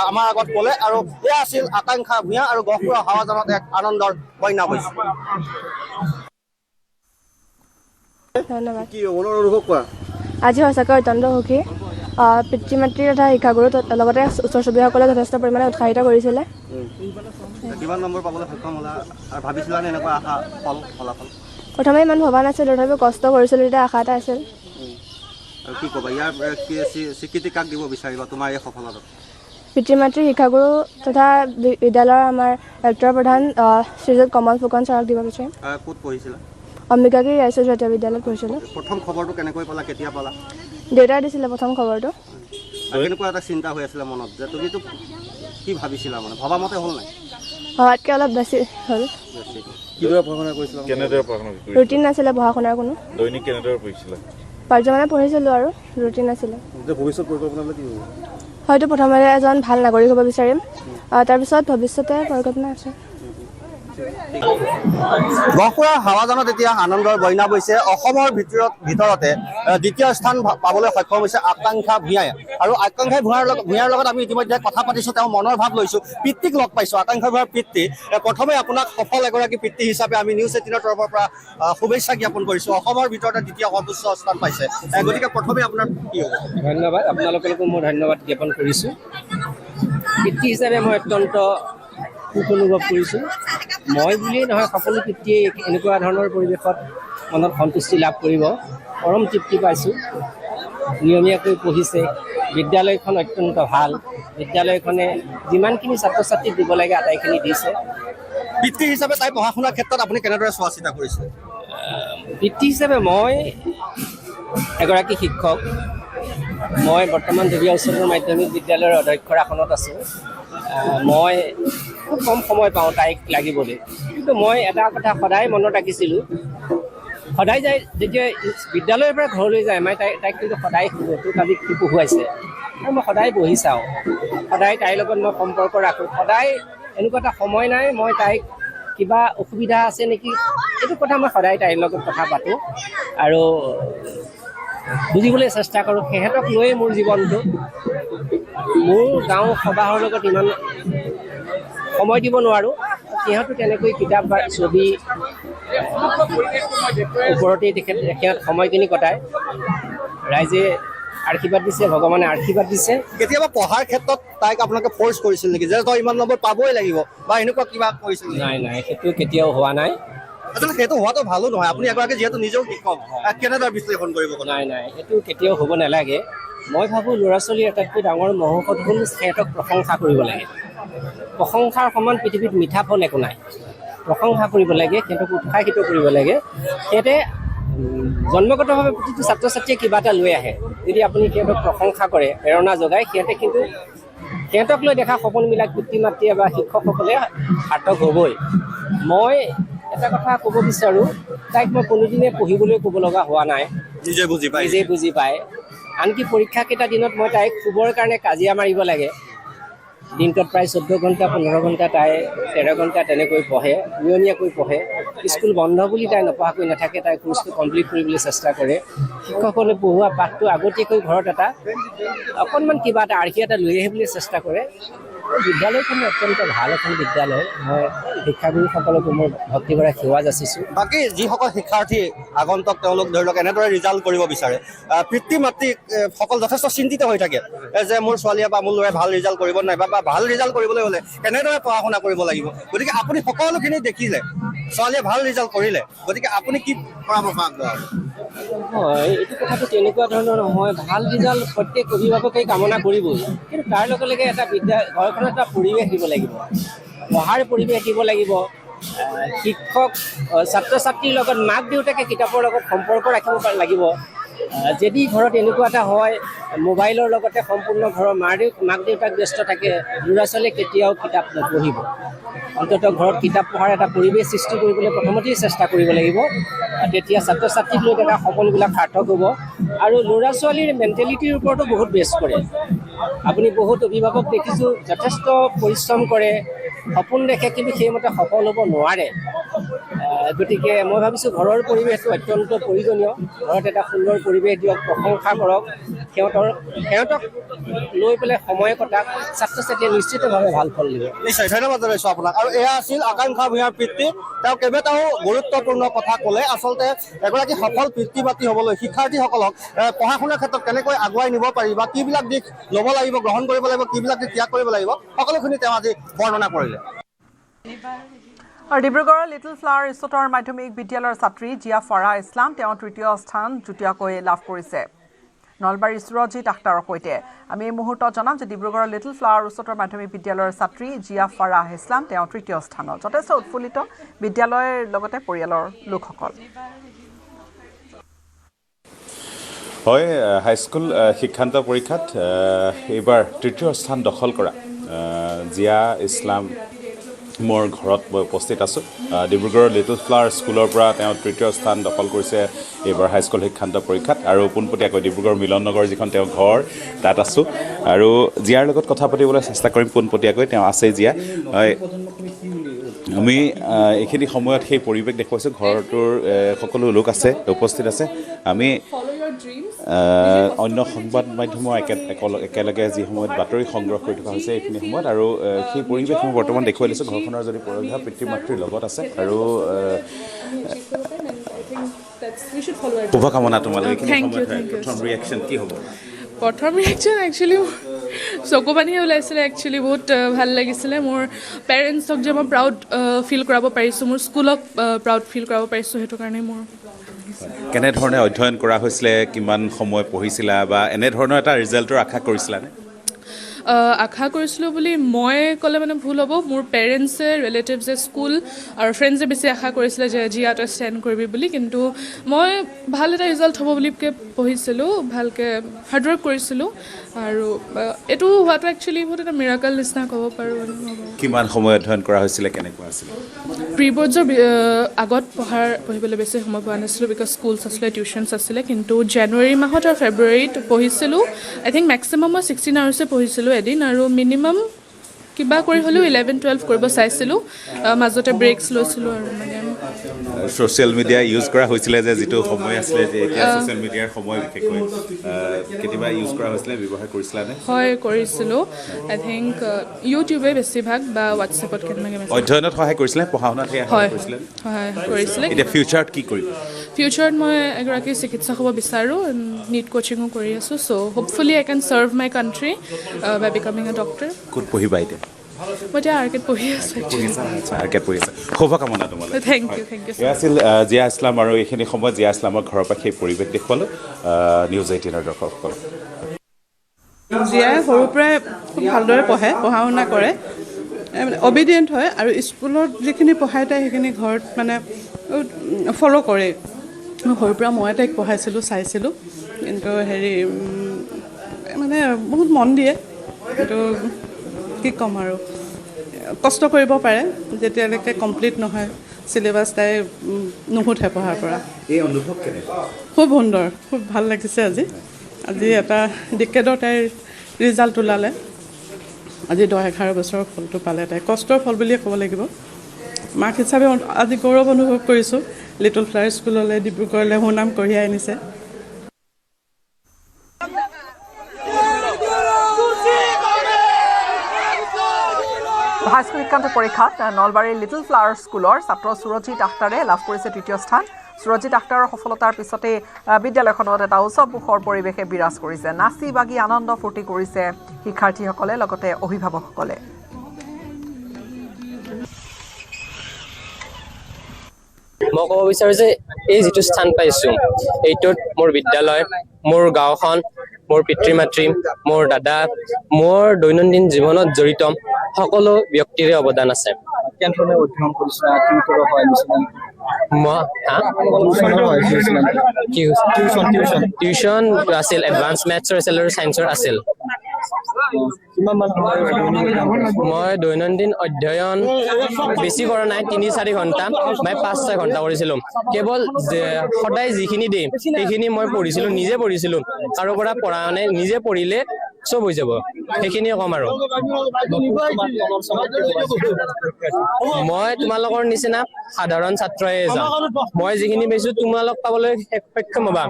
আমাৰ আগত ক'লে। আৰু এয়া আছিল আকাংক্ষা ভূঞা আৰু গহপুৰৰ হাৱাজানত এক আনন্দৰ বন্যা বৈছে। ধন্যবাদ। কি অনুভৱ কৰা? আজি সঁচাকৈ অত্যন্ত সুখী। পিতৃ মাতৃ তথা শিক্ষাগুৰু লগতে ওচৰ চুবুৰীয়াসকলে যথেষ্ট পৰিমাণে উৎসাহিত কৰিছিলে। কিমান নম্বৰ পাবলৈ সক্ষম হ'লা আৰু ভাবিছিলানে এনেকুৱা আশা ফলাফল? প্ৰথমে ইমান ভবা নাছিলোঁ, তথাপিও কষ্ট কৰিছিলোঁ, তেতিয়া আশা এটা আছিল। আৰু কি ক'বা, ইয়াৰ স্বীকৃতি কাক দিব বিচাৰিবা তোমাৰ এই সফলতা? পিতৃ মাতৃ শিক্ষাগুৰু তথা বিদ্যালয়ৰ আমাৰ ৰেক্টৰ প্ৰধান শ্ৰীযুত কমল ফুকন ছাৰক দিব বিচাৰিম। ক'ত পঢ়িছিলা? অম্বিকাগিৰি ৰাইচৰ জাতীয় বিদ্যালয়ত পঢ়িছিলোঁ। প্ৰথম খবৰটো কেনেকৈ পালা, কেতিয়া পালা? দেউতাই দিছিলে প্ৰথম খবৰটো। আৰু কেনেকুৱা এটা চিন্তা হৈ আছিলে মনত যে তুমিতো কি ভাবিছিলা, মানে ভবা মতে হ'ল নাই? ভবাতকৈ অলপ বেছি হ'ল। কিদৰে পঢ়া শুনা কৰিছিলা? কেনেদৰে পঢ়া শুনা কৰিছিলা? ৰুটিন নাছিলে পঢ়া শুনাৰ কোনো। দৈনিক কেনেদৰে পঢ়িছিলা? পাৰ্যমানে পঢ়িছিলোঁ আৰু ৰুটিন নাছিলে। ভৱিষ্যত পৰিকল্পনা কি হ'ব? হয়তো প্ৰথমে এজন ভাল নাগৰিক হ'ব বিচাৰিম, তাৰপিছত ভৱিষ্যতে পৰিকল্পনা আছে। গহপুৰৰ হাৱাজানত এতিয়া আনন্দৰ বন্যা বৈছে। অসমৰ ভিতৰতে দ্বিতীয় স্থান পাবলৈ সক্ষম হৈছে আকাংক্ষা ভূঞাই। আৰু আকাংক্ষা ভূঞাৰ লগত আমি ইতিমধ্যে কথা পাতিছোঁ, তেওঁ মনৰ ভাৱ লৈছোঁ। পিতৃক লগ পাইছোঁ, আকাংক্ষা ভূঞাৰ পিতৃ। প্ৰথমে আপোনাক সফল এগৰাকী পিতৃ হিচাপে আমি নিউজ 18ৰ তৰফৰ পৰা শুভেচ্ছা জ্ঞাপন কৰিছোঁ। অসমৰ ভিতৰতে দ্বিতীয় সৰ্বোচ্চ স্থান পাইছে, গতিকে প্ৰথমে আপোনাৰ কি হ'ব? ধন্যবাদ, আপোনালোকলৈকো মই ধন্যবাদ জ্ঞাপন কৰিছোঁ। পিতৃ হিচাপে মই অত্যন্ত সুখ অনুভৱ কৰিছোঁ। মই বুলিয়েই নহয়, সকলো পিতৃয়ে এনেকুৱা ধৰণৰ পৰিৱেশত মনত সন্তুষ্টি লাভ কৰিব, পৰম তৃপ্তি পাইছোঁ। নিয়মীয়াকৈ পঢ়িছে, বিদ্যালয়খন অত্যন্ত ভাল, বিদ্যালয়খনে যিমানখিনি ছাত্ৰ ছাত্ৰীক দিব লাগে আটাইখিনি দিছে। পিতৃ হিচাপে তাই পঢ়া শুনাৰ ক্ষেত্ৰত আপুনি কেনেদৰে চোৱা চিতা কৰিছে? পিতৃ হিচাপে মই এগৰাকী শিক্ষক। মই বৰ্তমান ধুবুৰী উচ্চতৰ মাধ্যমিক বিদ্যালয়ৰ অধ্যক্ষৰ আসনত আছোঁ। মই খুব কম সময় পাওঁ তাইক লাগিবলৈ, কিন্তু মই এটা কথা সদায় মনত ৰাখিছিলোঁ, সদায় যেতিয়া বিদ্যালয়ৰ পৰা ঘৰলৈ যায় মই তাইক কিন্তু সদায় তোক আজি কি পঢ়ুৱাইছে, আৰু মই সদায় বহি চাওঁ, সদায় তাইৰ লগত মই সম্পৰ্ক ৰাখোঁ। সদায় এনেকুৱা এটা সময় নাই মই তাইক কিবা অসুবিধা আছে নেকি, এইটো কথা মই সদায় তাইৰ লগত কথা পাতোঁ আৰু বুজিবলৈ চেষ্টা কৰোঁ। সিহঁতক লৈয়ে মোৰ জীৱনটো। মোৰ গাঁও সবাহৰ লগত ইমান সময় দিব নোৱাৰোঁ, সিহঁতো তেনেকৈ কিতাপ বা ছবি ওপৰতেই সিহঁত সময়খিনি কটায়। ৰাইজে আশীৰ্বাদ দিছে, ভগৱানে আশীৰ্বাদ দিছে। কেতিয়াবা পঢ়াৰ ক্ষেত্ৰত তাইক আপোনালোকে ফ'ৰ্চ কৰিছিল নেকি, যে তই ইমান নম্বৰ পাবই লাগিব বা এনেকুৱা কিবা কৰিছিল? নাই, সেইটো কেতিয়াও হোৱা নাই। আচলতে সেইটো হোৱাটো ভালো নহয়। আপুনি এগৰাকী যিহেতু নিজেও শিক্ষক, কেনেদৰে বিশ্লেষণ কৰিব? নাই, সেইটো কেতিয়াও হ'ব নালাগে। মই ভাবোঁ ল'ৰা ছোৱালীৰ আটাইতকৈ ডাঙৰ মহৌষধ হ'ল সিহঁতক প্ৰশংসা কৰিব লাগে। প্ৰশংসাৰ সমান পৃথিৱীত মিঠা ফল একো নাই। প্ৰশংসা কৰিব লাগে, সিহঁতক উৎসাহিত কৰিব লাগে। সিহঁতে জন্মগতভাৱে প্ৰতিটো ছাত্ৰ ছাত্ৰীয়ে কিবা এটা লৈ আহে। যদি আপুনি সিহঁতক প্ৰশংসা কৰে, প্ৰেৰণা যোগায়, সিহঁতে কিন্তু সিহঁতক লৈ দেখা সপোনবিলাক পিতৃ মাতৃয়ে বা শিক্ষকসকলে সাৰ্থক হ'বই। মই এটা কথা ক'ব বিচাৰোঁ, তাইক মই কোনোদিনে পঢ়িবলৈ ক'ব লগা হোৱা নাই, নিজে বুজি পায়। আনকি পৰীক্ষাকেইটা দিনত মই তাইক শুবৰ কাৰণে কাজিয়া মাৰিব লাগে। দিনটোত প্ৰায় 14 ঘণ্টা 15 ঘণ্টা তাই 13 ঘণ্টা তেনেকৈ পঢ়ে, নিয়মীয়াকৈ পঢ়ে। স্কুল বন্ধ বুলি তাই নপঢ়াকৈ নাথাকে, তাই কোৰ্চটো কমপ্লিট কৰিবলৈ চেষ্টা কৰে। শিক্ষকসকলে পঢ়োৱা পাঠটো আগতীয়াকৈ ঘৰত এটা অকণমান কিবা এটা আৰ্হি এটা লৈ আহিবলৈ চেষ্টা কৰে। বিদ্যালয়খন অত্যন্ত ভাল এখন বিদ্যালয়। মই শিক্ষাগুৰুসকলকো মোৰ ভক্তিভৰা সেৱা যাচিছোঁ। বাকী যিসকল শিক্ষাৰ্থী আগন্তুক তেওঁলোক ধৰি লওক এনেদৰে ৰিজাল্ট কৰিব বিচাৰে, পিতৃ মাতৃ সকল যথেষ্ট চিন্তিত হৈ থাকে যে মোৰ ছোৱালীয়ে বা মোৰ ল'ৰাই ভাল ৰিজাল্ট কৰিব নাই বা ভাল ৰিজাল্ট কৰিবলৈ হ'লে কেনেদৰে পঢ়া শুনা কৰিব লাগিব। গতিকে আপুনি সকলোখিনি দেখিলে ছোৱালীয়ে ভাল ৰিজাল্ট কৰিলে, গতিকে আপুনি কি পৰামৰ্শ আগবঢ়াব? হয়, এইটো কথাটো তেনেকুৱা ধৰণৰ নহয়। ভাল ৰিজাল্ট প্ৰত্যেক অভিভাৱকে কামনা কৰিবই, কিন্তু তাৰ লগে লগে এটা ঘৰখনত এটা পৰিৱেশ দিব লাগিব, পঢ়াৰ পৰিৱেশ দিব লাগিব। শিক্ষক ছাত্ৰ ছাত্ৰীৰ লগত মাক দেউতাকে কিতাপৰ লগত সম্পৰ্ক ৰাখিব লাগিব। যদি ঘৰত এনেকুৱা এটা হয় মোবাইলৰ লগতে সম্পূৰ্ণ ঘৰৰ মাক দেউতাক ব্যস্ত থাকে, ল'ৰা ছোৱালীয়ে কেতিয়াও কিতাপ নপঢ়িব। অন্ততঃ ঘৰত কিতাপ পঢ়াৰ এটা পৰিৱেশ সৃষ্টি কৰিবলৈ প্ৰথমতেই চেষ্টা কৰিব লাগিব। তেতিয়া ছাত্ৰ ছাত্ৰীক লৈ থকা সকলোবিলাক সাৰ্থক হ'ব। আৰু ল'ৰা ছোৱালীৰ মেণ্টেলিটিৰ ওপৰতো বহুত বেছ কৰে। আপুনি বহুত অভিভাৱক দেখিছোঁ যথেষ্ট পৰিশ্ৰম কৰে, সপোন দেখে, কিন্তু সেইমতে সফল হ'ব নোৱাৰে। গতিকে মই ভাবিছোঁ ঘৰৰ পৰিৱেশটো অত্যন্ত প্ৰয়োজনীয়। ঘৰত এটা সুন্দৰ পৰিৱেশ দিয়ক, প্ৰশংসা কৰক, সিহঁতক লৈ পেলাই সময় কটাক, ছাত্ৰ ছাত্ৰীয়ে নিশ্চিতভাৱে ভাল ফল দিব। নিশ্চয়, ধন্যবাদ জনাইছোঁ আপোনাক। আৰু এয়া আছিল আকাংক্ষা ভূঞাৰ পিতৃ। তেওঁ কেইবাটাও গুৰুত্বপূৰ্ণ কথা ক'লে। আচলতে এগৰাকী সফল পিতৃ মাতৃ হ'বলৈ শিক্ষাৰ্থীসকলক পঢ়া শুনাৰ ক্ষেত্ৰত কেনেকৈ আগুৱাই নিব পাৰি বা কিবিলাক দিশ ল'ব লাগিব, গ্ৰহণ কৰিব লাগিব, কিবিলাক দিশ ত্যাগ কৰিব লাগিব, সকলোখিনি তেওঁ আজি বৰ্ণনা কৰিলে। আৰু ডিব্ৰুগড়ৰ লিটল ফ্লাৱাৰ উচ্চতৰ মাধ্যমিক বিদ্যালয়ৰ ছাত্ৰী জিয়া ফাৰাহ ইছলাম তেওঁ তৃতীয় স্থান যুটীয়াকৈ লাভ কৰিছে নলবাৰীৰ সুৰজিৎ আখতাৰৰ সৈতে। আমি এই মুহূৰ্তত জনাম যে ডিব্ৰুগড়ৰ লিটল ফ্লাৱাৰ উচ্চতৰ মাধ্যমিক বিদ্যালয়ৰ ছাত্ৰী জিয়া ফাৰাহ ইছলাম তেওঁ তৃতীয় স্থানত। যথেষ্ট উৎফুল্লিত বিদ্যালয়ৰ লগতে পৰিয়ালৰ লোকসকল। হয়, হাইস্কুল শিক্ষান্ত পৰীক্ষাত এইবাৰ তৃতীয় স্থান দখল কৰা জিয়া ইছলাম মোৰ ঘৰত মই উপস্থিত আছোঁ। ডিব্ৰুগড়ৰ লিটল ফ্লাৱাৰ স্কুলৰ পৰা তেওঁ তৃতীয় স্থান দখল কৰিছে এইবাৰ হাইস্কুল শিক্ষান্ত পৰীক্ষাত। আৰু পোনপটীয়াকৈ ডিব্ৰুগড় মিলন নগৰ যিখন তেওঁৰ ঘৰ, তাত আছোঁ আৰু জিয়াৰ লগত কথা পাতিবলৈ চেষ্টা কৰিম পোনপটীয়াকৈ। তেওঁ আছে জিয়া। আমি এইখিনি সময়ত সেই পৰিৱেশ দেখুৱাইছোঁ, ঘৰটোৰ সকলো লোক আছে, উপস্থিত আছে। আমি অন্য সংবাদ মাধ্যমৰ একেলগে যি সময়ত বাতৰি সংগ্ৰহ কৰি থকা হৈছে এইখিনি সময়ত, আৰু সেই পৰিৱেশ মই বৰ্তমান দেখুৱাই দিছোঁ। ঘৰখনৰ যদি পৰিৱেশ পিতৃ মাতৃৰ লগত আছে আৰু শুভকামনা তোমালৈ। প্ৰথম ৰিয়েকশ্যন কি হ'ব? প্ৰথম ৰিয়েকশ্যন একচুৱেলি চকু পানীহে ওলাইছিলে। একচুৱেলি বহুত ভাল লাগিছিলে। মোৰ পেৰেণ্টছক যে মই প্ৰাউড ফিল কৰাব পাৰিছোঁ, মোৰ স্কুলক প্ৰাউড ফিল কৰাব পাৰিছোঁ, সেইটো কাৰণে মোৰ কেনেধৰণে অধ্যয়ন কৰা হৈছিলে, কিমান সময় পঢ়িছিলা বা এনেধৰণৰ এটা ৰিজাল্টৰ আশা কৰিছিলানে? আশা কৰিছিলোঁ বুলি মই ক'লে মানে ভুল হ'ব। মোৰ পেৰেণ্টছে, ৰিলেটিভছে, স্কুল আৰু ফ্ৰেণ্ডছে বেছি আশা কৰিছিলে যে জিয়া তই ষ্টেণ্ড কৰিবি বুলি। কিন্তু মই ভাল এটা ৰিজাল্ট হ'ব বুলিকৈ পঢ়িছিলোঁ, ভালকৈ হাৰ্ডৱৰ্ক কৰিছিলোঁ, আৰু এইটো হোৱাটো একচুৱেলি বহুত এটা মিৰাকল নিচিনা ক'ব পাৰোঁ। কিমান সময় অধ্যয়ন কৰা হৈছিলে, কেনেকুৱা আছিলে? প্ৰি বৰ্ডছৰ আগত পঢ়িবলৈ বেছি সময় পোৱা নাছিলোঁ, বিকজ স্কুলছ আছিলে, টিউশ্যনছ আছিলে। কিন্তু জানুৱাৰী মাহত আৰু ফেব্ৰুৱাৰীত পঢ়িছিলোঁ। আই থিংক মেক্সিমাম মই 16 আৱাৰ্ছে পঢ়িছিলোঁ এদিন, আৰু মিনিমাম কিবা কৰি হ'লেও 11-12 কৰিব চাইছিলোঁ, মাজতে ব্ৰেকছ লৈছিলোঁ। আৰু মানে ছ'চিয়েল মিডিয়া ইউজ কৰা হৈছিলে যে যিটো সময় আছিলে, যে এতিয়া ছ'চিয়েল মিডিয়াৰ সময় বিশেষকৈ কেতিয়াবা ইউজ কৰা হৈছিলে, ব্যৱহাৰ কৰিছিলানে? হয়, কৰিছিলোঁ। আই থিংক ইউটিউবে বেছিভাগ বা হোৱাটছএপত কেনেবাকৈ অধ্যয়নত সহায় কৰিছিলে, পঢ়া শুনাত সহায় কৰিছিলে। এতিয়া ফিউচাৰত কি কৰিম? ফিউচাৰত মই এগৰাকী চিকিৎসক হ'ব বিচাৰোঁ, নীট কোচিঙো কৰি আছোঁ। So' hopefully I can serve my country by becoming a doctor. ক'ত পঢ়িবা এতিয়া? মই এতিয়া আৰ্কেট পঢ়ি আছোঁ। আৰ্কেট পঢ়ি আছা, শুভকামনা তোমালৈ। Thank you. এয়া আছিল জিয়া ইছলাম, আৰু এইখিনি সময়ত জিয়া ইছলামৰ ঘৰৰ পৰা সেই পৰিৱেশ দেখুৱালোঁ নিউজ 18ৰ দৰ্শকসকলক। জিয়াই সৰুৰ পৰাই খুব ভালদৰে পঢ়া শুনা কৰে, অবিডিয়েণ্ট হয়, আৰু স্কুলত যিখিনি পঢ়াই তাই সেইখিনি ঘৰত মানে ফ'ল' কৰে। সৰুৰ পৰা মই তাইক পঢ়াইছিলোঁ, চাইছিলোঁ, কিন্তু মানে বহুত মন দিয়ে। কিন্তু কি ক'ম আৰু, কষ্ট কৰিব পাৰে, যেতিয়ালৈকে কমপ্লিট নহয় চিলেবাছ তাই নুশুঠে পঢ়াৰ পৰা। এই অনুভৱ কেনেকুৱা? খুব সুন্দৰ, খুব ভাল লাগিছে। আজি এটা ডিকেডৰ তাইৰ ৰিজাল্ট ওলালে। আজি 10-11 বছৰৰ ফলটো পালে তাই, কষ্টৰ ফল বুলিয়ে ক'ব লাগিব। মাক হিচাপে আজি গৌৰৱ অনুভৱ কৰিছোঁ লিটল ফ্লাৱাৰ স্কুললৈ ডিব্ৰুগড়লৈ সুনাম কঢ়িয়াই আনিছে। হাইস্কুল শিক্ষান্ত পৰীক্ষাত নলবাৰীৰ লিটল ফ্লাৱাৰ স্কুলৰ ছাত্ৰ সুৰজিত আখতাৰে লাভ কৰিছে তৃতীয় স্থান। সুৰজিত আখতাৰৰ সফলতাৰ পিছতে বিদ্যালয়খনত এটা উৎসৱমুখৰ পৰিৱেশে বিৰাজ কৰিছে। নাচি বাগি আনন্দ ফূৰ্তি কৰিছে শিক্ষাৰ্থীসকলে, লগতে অভিভাৱকসকলে। মই ক'ব বিচাৰোঁ যে এই যিটো স্থান পাইছোঁ এইটোত মোৰ বিদ্যালয়, মোৰ গাঁওখন, মোৰ পিতৃ মাতৃ, মোৰ দাদা, মোৰ দৈনন্দিন জীৱনত জড়িত সকলো ব্যক্তিৰে অৱদান আছে। টিউচন আছিল, এডভান্স মেথছৰ আছিল আৰু ছায়েন্সৰ আছিল। মই দৈনন্দিন অধ্যয়ন বেছি কৰা নাই, 3-4 ঘণ্টা বা 5-6 ঘণ্টা কৰিছিলোঁ। কেৱল সদায় যিখিনি দিয়ে সেইখিনি মই পঢ়িছিলোঁ, নিজে পঢ়িছিলোঁ। কাৰো পৰা পঢ়া মানে নিজে পঢ়িলে চব হৈ যাব, সেইখিনিয়ে ক'ম। আৰু মই তোমালোকৰ নিচিনা সাধাৰণ ছাত্ৰই এজন। মই যিখিনি পাইছোঁ তোমালোক পাবলৈ সক্ষম হ'বা।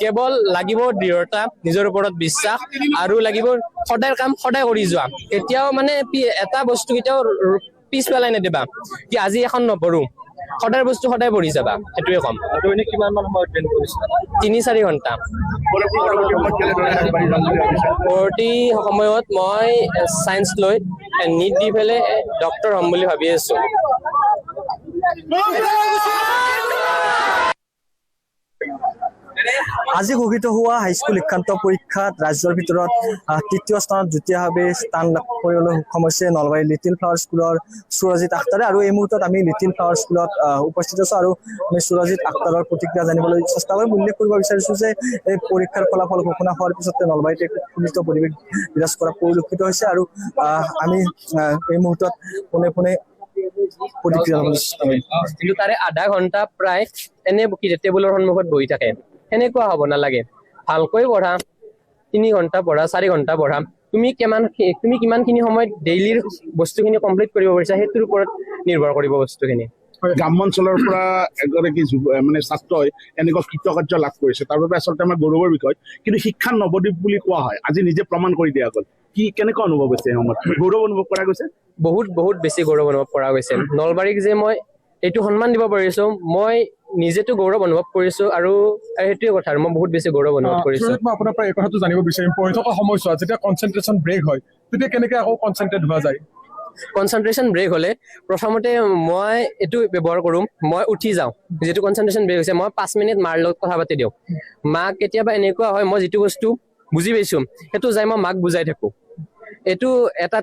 কেৱল লাগিব দৃঢ়তা, নিজৰ ওপৰত বিশ্বাস, আৰু লাগিব সদায় কাম সদায় কৰি যোৱা। কেতিয়াও মানে এটা বস্তু কেতিয়াও পিছ পেলাই নেদিবা কি আজি এখন নপঢ়ো, সদায় বস্তু সদায় পঢ়ি যাবা, সেইটোৱে ক'ম। কিমান মান সময় অধ্যয়ন কৰিছিলা? 3-4 ঘণ্টা। পৰৱৰ্তী সময়ত মই ছায়েন্স লৈ নীট দি পেলাই ডক্টৰ হ'ম বুলি ভাবি আছোঁ। আজি ঘোষিত হোৱা হাইস্কুল শিক্ষান্ত পৰীক্ষাত ৰাজ্যৰ ভিতৰত তৃতীয় স্থানত যুটীয়াভাৱে স্থান লাভ কৰিবলৈ সক্ষম হৈছে নলবাৰী লিটিল ফ্লাৱাৰ স্কুলৰ সুৰজিত আখতাৰে। আৰু এই মুহূৰ্তত আমি লিটিল ফ্লাৱাৰ স্কুলত উপস্থিত আছোঁ আৰু আমি সুৰজিত আখতাৰৰ প্ৰতিক্ৰিয়া জানিবলৈ চেষ্টা কৰিম। উল্লেখ কৰিব বিচাৰিছোঁ যে এই পৰীক্ষাৰ ফলাফল ঘোষণা হোৱাৰ পিছতে নলবাৰীতে সুনিশ্চিত পৰিৱেশ বিৰাজ কৰা পৰিলক্ষিত হৈছে। আৰু আমি এই মুহূৰ্তত পোনে পোনে প্ৰতিক্ৰিয়া ল'বলৈ চেষ্টা কৰিম। কিন্তু তাৰে আধা ঘণ্টা প্ৰায় এনে টেবুলৰ সন্মুখত বহি থাকে। সেনেকুৱা হ'ব নালাগে। ভালকৈ পঢ়া, 3 ঘণ্টা পঢ়া, 4 ঘণ্টা পঢ়া। তুমি কিমানখিনি সময়ত ডেইলিৰ বস্তুখিনি কমপ্লিট কৰিব পাৰিছা সেইটোৰ ওপৰত নিৰ্ভৰ কৰিব বস্তুখিনি। গ্ৰাম্যাঞ্চলৰ পৰা এগৰাকী মানে ছাত্ৰই এনেকুৱা কৃতকাৰ্য লাভ কৰিছে, তাৰ বাবে আচলতে আমাৰ গৌৰৱৰ বিষয়। কিন্তু শিক্ষাৰ নৱদ্বীপ বুলি কোৱা হয়, আজি নিজে প্ৰমাণ কৰি দিয়া গ'ল। কেনেকুৱা অনুভৱ হৈছে এই সময়ত? গৌৰৱ অনুভৱ কৰা গৈছে? বহুত বেছি গৌৰৱ অনুভৱ কৰা গৈছে। নলবাৰীক যে মই এইটো সন্মান দিব পাৰিছোঁ, মই নিজেতো গৌৰৱ অনুভৱ কৰিছোঁ। আৰু সেইটোৱে কথা, আৰু মই বহুত বেছি গৌৰৱ অনুভৱ কৰিছোঁ। মই আপোনাৰ পৰা এই কথাটো জানিব বিচাৰিম, পঢ়ি থকা সময়ছোৱাত যেতিয়া কনচেনট্ৰেশ্যন ব্ৰেক হয় তেতিয়া কেনেকৈ আকৌ কনচেনট্ৰেট হোৱা যায়? কনচেনট্ৰেশ্যন ব্ৰেক হ'লে প্ৰথমতে মই এইটো ব্যৱহাৰ কৰোঁ, মই উঠি যাওঁ। যিটো কনচেনট্ৰেশ্যন ব্ৰেক হৈছে মই 5 মিনিট মাৰ লগত কথা পাতি দিওঁ। মাক কেতিয়াবা এনেকুৱা হয় মই যিটো বস্তু বুজি পাইছোঁ সেইটো যাই মই মাক বুজাই থাকোঁ। এইটো এটা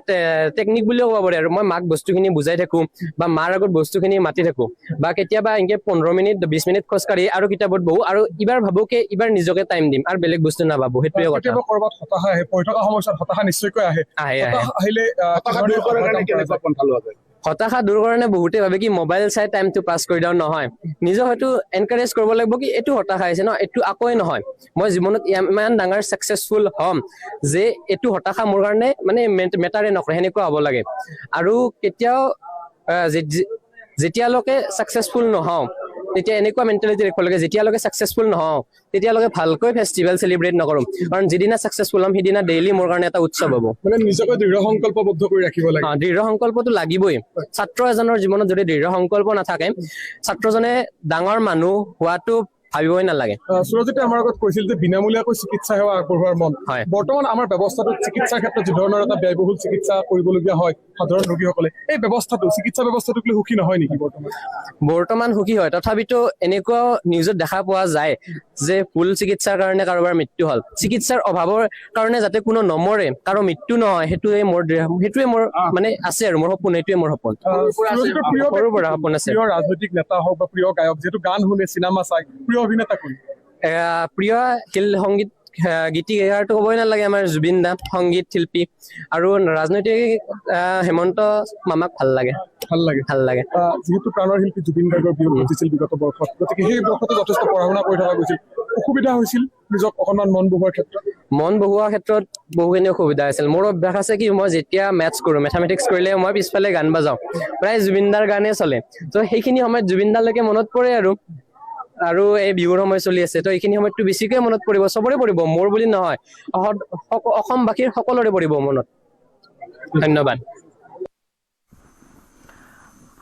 টেকনিক বুলিও ক'ব পাৰি। আৰু মই মাক বস্তুখিনি বুজাই থাকোঁ বা মাৰ আগত বস্তুখিনি মাতি থাকোঁ, বা কেতিয়াবা এনেকৈ 15 মিনিট 20 মিনিট খোজকাঢ়ি আৰু কিতাপত বহোঁ আৰু এইবাৰ ভাবোঁ কি এইবাৰ নিজকে টাইম দিম আৰু বেলেগ বস্তু নাভাবোঁ। সেইটোৱে কথা। ক'ৰবাত হতাশা আহে, পঢ়ি থকা সময়ছোৱাত হতাশা নিশ্চয়কৈ আহে। আহিলে হতাশা দূৰ কাৰণে বহুতে ভাবে কি মোবাইল চাই টাইমটো পাছ কৰি দিওঁ। নহয়, নিজক হয়তো এনকাৰেজ কৰিব লাগিব কি এইটো হতাশা আহিছে ন, এইটো আকৌ নহয়। মই জীৱনত ইমান ডাঙৰ ছাকচেছফুল হ'ম যে এইটো হতাশা মোৰ কাৰণে মানে মেটাৰে নকৰে, সেনেকুৱা হ'ব লাগে। আৰু কেতিয়াও যেতিয়ালৈকে ছাকচেছফুল নহওঁ তেতিয়া এনেকুৱা মেণ্টেলিটি ৰাখিব লাগে, যেতিয়ালৈকে ছাকচেছফুল নহওঁ তেতিয়ালৈকে ভালকৈ ফেষ্টিভেল চেলিব্ৰেট নকৰোঁ। কাৰণ যিদিনা ছাকচেছফুল হ'ম সেইদিনা ডেইলি মোৰ কাৰণে এটা উৎসৱ হ'ব। মানে নিজকে দৃঢ় সংকল্পবদ্ধ কৰি ৰাখিব লাগে। দৃঢ় সংকল্পটো লাগিবই। ছাত্ৰ এজনৰ জীৱনত যদি দৃঢ় সংকল্প নাথাকে, ছাত্ৰজনে ডাঙৰ মানুহ হোৱাটো ভাবিবই নালাগে। সুৰজিতে আমাৰ আগত কৈছিল যে বিনামূলীয়াকৈ চিকিৎসা সেৱা আগবঢ়োৱাৰ মন। বৰ্তমান আমাৰ ব্যৱস্থাটোত চিকিৎসাৰ ক্ষেত্ৰত যি ধৰণৰ এটা ব্যয়বহুল চিকিৎসা কৰিবলগীয়া হয় সাধাৰণ ৰোগীসকলে, এই চিকিৎসা ব্যৱস্থাটোক লৈ সুখী নহয় নেকি? বৰ্তমান সুখী হয়, তথাপিতো এনেকুৱাও নিউজত দেখা পোৱা যায় যে ভুল চিকিৎসাৰ কাৰণে কাৰোবাৰ মৃত্যু হ'ল। চিকিৎসাৰ অভাৱৰ কাৰণে যাতে কোনো নমৰে, কাৰো মৃত্যু নহয়, সেইটোৱে মোৰ মানে আছে আৰু মোৰ সপোন, সেইটোৱে মোৰ সপোন। সৰুৰ পৰা সপোন আছে। প্ৰিয় ৰাজনৈতিক নেতা হওক বা প্ৰিয় গায়ক, যিহেতু গান শুনে, চিনেমা চাই, প্ৰিয় অভিনেতা কোন? প্ৰিয় সংগীত গীতিকাৰটো ক'বই নালাগে, আমাৰ জুবিন দা সংগীত শিল্পী। আৰু ৰাজনৈতিক হেমন্ত মামাক ভাল লাগে। যিহেতু প্ৰাণৰ শিল্পী জুবিন গাৰ্গৰ বিয়োগ ঘটিছিল বিগত বৰ্ষত, গতিকে সেই বৰ্ষতো যথেষ্ট পঢ়া শুনা কৰি থকা গৈছিল। অসুবিধা হৈছিল নিজক অকণমান মন বহুৱাৰ ক্ষেত্ৰত? মন বহোৱাৰ ক্ষেত্ৰত বহুখিনি অসুবিধা আছিল। মোৰ অভ্যাস আছে কি মই যেতিয়া মেথছ কৰোঁ, মেথামেটিক্স কৰিলে মই পিছফালে গান বাজাওঁ, প্ৰায় জুবিনদাৰ গানেই চলে। তো সেইখিনি সময়ত জুবিনদালৈকে মনত পৰে আৰু এই বিহুৰ সময় চলি আছে, তো এইখিনি সময়ততো বেছিকৈ মনত পৰিব, চবৰে পৰিব, মোৰ বুলি নহয়, অসমবাসীৰ সকলোৰে পৰিব মনত। ধন্যবাদ।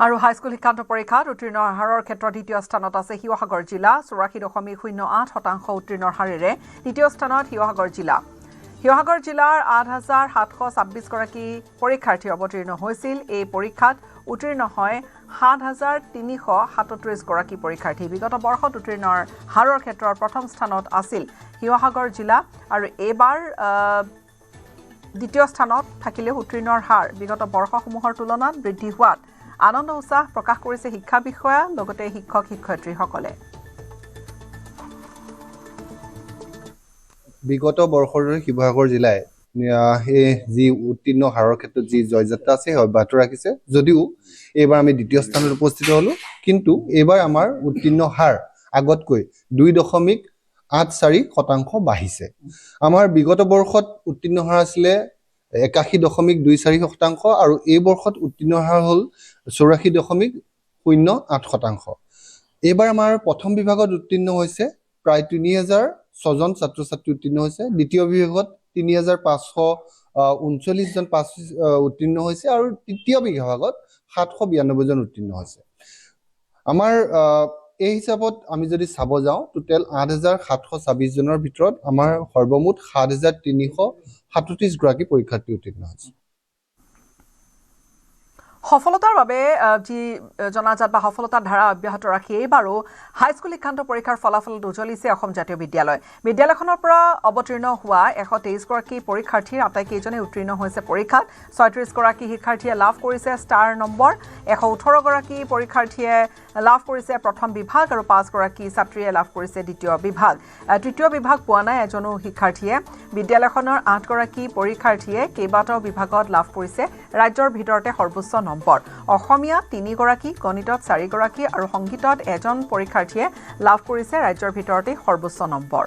আৰু হাইস্কুল শিক্ষান্ত পৰীক্ষাত উত্তীৰ্ণৰ হাৰৰ ক্ষেত্ৰত দ্বিতীয় স্থানত আছে শিৱসাগৰ জিলা, 84.08% উত্তীৰ্ণৰ হাৰেৰে দ্বিতীয় স্থানত শিৱসাগৰ জিলা। শিৱসাগৰ জিলাৰ 8,726গৰাকী পৰীক্ষাৰ্থী অৱতীৰ্ণ হৈছিল। এই পৰীক্ষাত উত্তীৰ্ণ হয় 7,337গৰাকী পৰীক্ষাৰ্থী। বিগত বৰ্ষত উত্তীৰ্ণৰ হাৰৰ ক্ষেত্ৰত প্ৰথম স্থানত আছিল শিৱসাগৰ জিলা, আৰু এইবাৰ দ্বিতীয় স্থানত থাকিলেও উত্তীৰ্ণৰ হাৰ বিগত বৰ্ষসমূহৰ তুলনাত বৃদ্ধি হোৱাত আনন্দ উৎসাহ প্ৰকাশ কৰিছে শিক্ষা বিষয়া, লগতে শিক্ষক শিক্ষয়িত্ৰীসকলে। বিগত বৰ্ষৰ শিৱসাগৰ জিলাই এই যি উত্তীৰ্ণ হাৰৰ ক্ষেত্ৰত যি জয়যাত্ৰা আছে সেই অব্যাহত ৰাখিছে। যদিও এইবাৰ আমি দ্বিতীয় স্থানত উপস্থিত হ'লোঁ, কিন্তু এইবাৰ আমাৰ উত্তীৰ্ণ হাৰ আগতকৈ 2.84% বাঢ়িছে। আমাৰ বিগত বৰ্ষত উত্তীৰ্ণ হাৰ আছিলে 81.24% আৰু এই বৰ্ষত উত্তীৰ্ণ হাৰ হ'ল 84.08%। এইবাৰ আমাৰ প্ৰথম বিভাগত উত্তীৰ্ণ হৈছে প্ৰায় 3,006জন ছাত্ৰ ছাত্ৰী উত্তীৰ্ণ হৈছে, দ্বিতীয় বিভাগত 3,539জন উত্তীৰ্ণ হৈছে, আৰু তৃতীয় বিভাগত 792জন উত্তীৰ্ণ হৈছে। আমাৰ এই হিচাপত আমি যদি চাব যাওঁ, টোটেল 8,726জনৰ ভিতৰত আমাৰ সৰ্বমুঠ 7,337গৰাকী পৰীক্ষাৰ্থী উত্তীৰ্ণ হৈছে। সফলতাৰ বাবে যি জনাজাত বা সফলতাৰ ধাৰা অব্যাহত ৰাখি এইবাৰো হাইস্কুল শিক্ষান্ত পৰীক্ষাৰ ফলাফলত উজ্বলিছে অসম জাতীয় বিদ্যালয়। বিদ্যালয়খনৰ পৰা অৱতীৰ্ণ হোৱা 123গৰাকী পৰীক্ষাৰ্থীৰ আটাইকেইজনে উত্তীৰ্ণ হৈছে পৰীক্ষাত। 36গৰাকী শিক্ষাৰ্থীয়ে লাভ কৰিছে ষ্টাৰ নম্বৰ, 118গৰাকী পৰীক্ষাৰ্থীয়ে লাভ কৰিছে প্ৰথম বিভাগ, আৰু 5গৰাকী ছাত্ৰীয়ে লাভ কৰিছে দ্বিতীয় বিভাগ। তৃতীয় বিভাগ পোৱা নাই এজনো শিক্ষাৰ্থীয়ে। বিদ্যালয়খনৰ 8গৰাকী পৰীক্ষাৰ্থীয়ে কেইবাটাও বিভাগত লাভ কৰিছে ৰাজ্যৰ ভিতৰতে সৰ্বোচ্চ নম্বৰ। অসমীয়াত 3গৰাকী, গণিতত 4গৰাকী আৰু সংগীতত এজন পৰীক্ষাৰ্থীয়ে লাভ কৰিছে ৰাজ্যৰ ভিতৰতে সৰ্বোচ্চ নম্বৰ।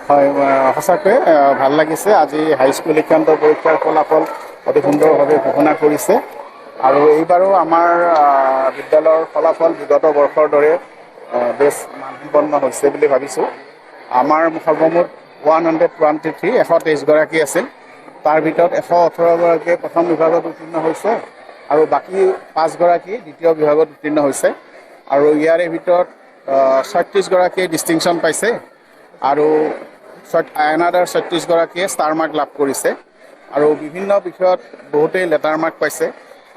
হয়, সঁচাকৈ ভাল লাগিছে। আজি হাইস্কুল শিক্ষান্ত পৰীক্ষাৰ ফলাফল অতি সুন্দৰভাৱে ঘোষণা কৰিছে, আৰু এইবাৰো আমাৰ বিদ্যালয়ৰ ফলাফল বিগত বৰ্ষৰ দৰে বেছ মানসম্পন্ন হৈছে বুলি ভাবিছোঁ। আমাৰ সৰ্বমুঠ 123গৰাকী আছিল, তাৰ ভিতৰত 118গৰাকীয়ে প্ৰথম বিভাগত উত্তীৰ্ণ হৈছে, আৰু বাকী 5গৰাকী দ্বিতীয় বিভাগত উত্তীৰ্ণ হৈছে, আৰু ইয়াৰে ভিতৰত 36গৰাকীয়ে ডিষ্টিংশ্যন পাইছে, আৰু এনাদাৰ 36গৰাকীয়ে ষ্টাৰ মাৰ্ক লাভ কৰিছে, আৰু বিভিন্ন বিষয়ত বহুতেই লেটাৰ মাৰ্ক পাইছে,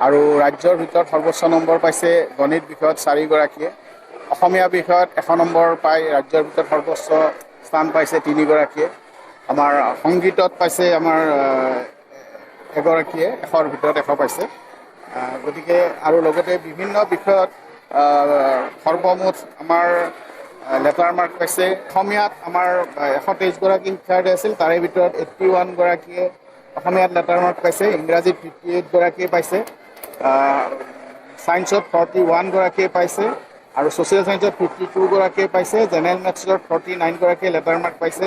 আৰু ৰাজ্যৰ ভিতৰত সৰ্বোচ্চ নম্বৰ পাইছে গণিত বিষয়ত 4গৰাকীয়ে, অসমীয়া বিষয়ত 100 নম্বৰ পাই ৰাজ্যৰ ভিতৰত সৰ্বোচ্চ স্থান পাইছে 3গৰাকীয়ে, আমাৰ সংগীতত পাইছে আমাৰ এগৰাকীয়ে 100ৰ ভিতৰত 100 পাইছে। গতিকে আৰু লগতে বিভিন্ন বিষয়ত সৰ্বমুঠ আমাৰ লেটাৰ মাৰ্ক পাইছে। অসমীয়াত আমাৰ 123গৰাকী শিক্ষাৰ্থী আছিল, তাৰে ভিতৰত 81গৰাকীয়ে অসমীয়াত লেটাৰ মাৰ্ক পাইছে, ইংৰাজীত 58গৰাকীয়ে পাইছে, ছায়েন্সত 41গৰাকীয়ে পাইছে, আৰু ছ'চিয়েল ছায়েন্সত 52গৰাকীয়ে পাইছে, জেনেৰেল মেথছত 49গৰাকীয়ে লেটাৰ মাৰ্ক পাইছে,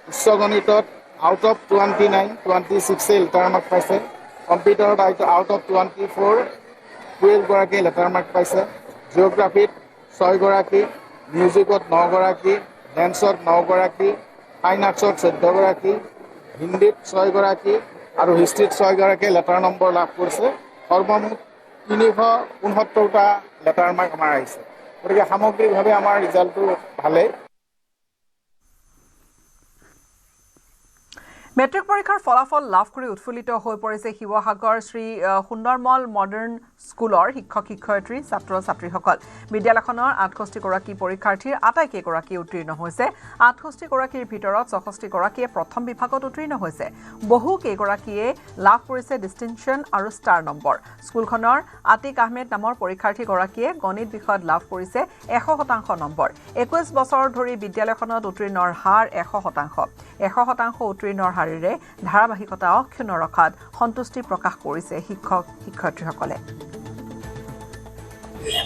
উচ্চ গণিতত আউট অফ 26 লেটাৰ মাৰ্ক পাইছে, কম্পিউটাৰত আউট অফ 24 12গৰাকীয়ে লেটাৰ মাৰ্ক পাইছে, জিঅ'গ্ৰাফীত 6গৰাকী, মিউজিকত 9গৰাকী, ডেন্সত 9গৰাকী, ফাইন আৰ্টছত 14গৰাকী, হিন্দীত 6গৰাকী আৰু হিষ্ট্ৰীত 6গৰাকীয়ে লেটাৰ নম্বৰ লাভ কৰিছে। সৰ্বমুঠ 369টা লেটাৰ মাৰ্ক আমাৰ আহিছে। গতিকে সামগ্ৰিকভাৱে আমাৰ ৰিজাল্টটো ভালেই। মেট্ৰিক পৰীক্ষাৰ ফলাফল লাভ কৰি উৎফুল্লিত হৈ পৰিছে শিৱসাগৰ শ্ৰী সুন্দৰমল মডাৰ্ণ স্কুলৰ শিক্ষক শিক্ষয়িত্ৰী ছাত্ৰ ছাত্ৰীসকল। বিদ্যালয়খনৰ 68গৰাকী পৰীক্ষাৰ্থীৰ আটাইকেইগৰাকী উত্তীৰ্ণ হৈছে। 68গৰাকীৰ ভিতৰত 64গৰাকীয়ে প্ৰথম বিভাগত উত্তীৰ্ণ হৈছে। বহু কেইগৰাকীয়ে লাভ কৰিছে ডিষ্টিংশ্যন আৰু ষ্টাৰ নম্বৰ। স্কুলখনৰ আতিক আহমেদ নামৰ পৰীক্ষাৰ্থীগৰাকীয়ে গণিত বিষয়ত লাভ কৰিছে 100% নম্বৰ। 21 বছৰ ধৰি বিদ্যালয়খনত উত্তীৰ্ণৰ হাৰ 100%। 100% উত্তীৰ্ণৰ হাৰেৰে ধাৰাবাহিকতা অক্ষুণ্ণ ৰখাত সন্তুষ্টি প্ৰকাশ কৰিছে শিক্ষক শিক্ষয়িত্ৰীসকলে।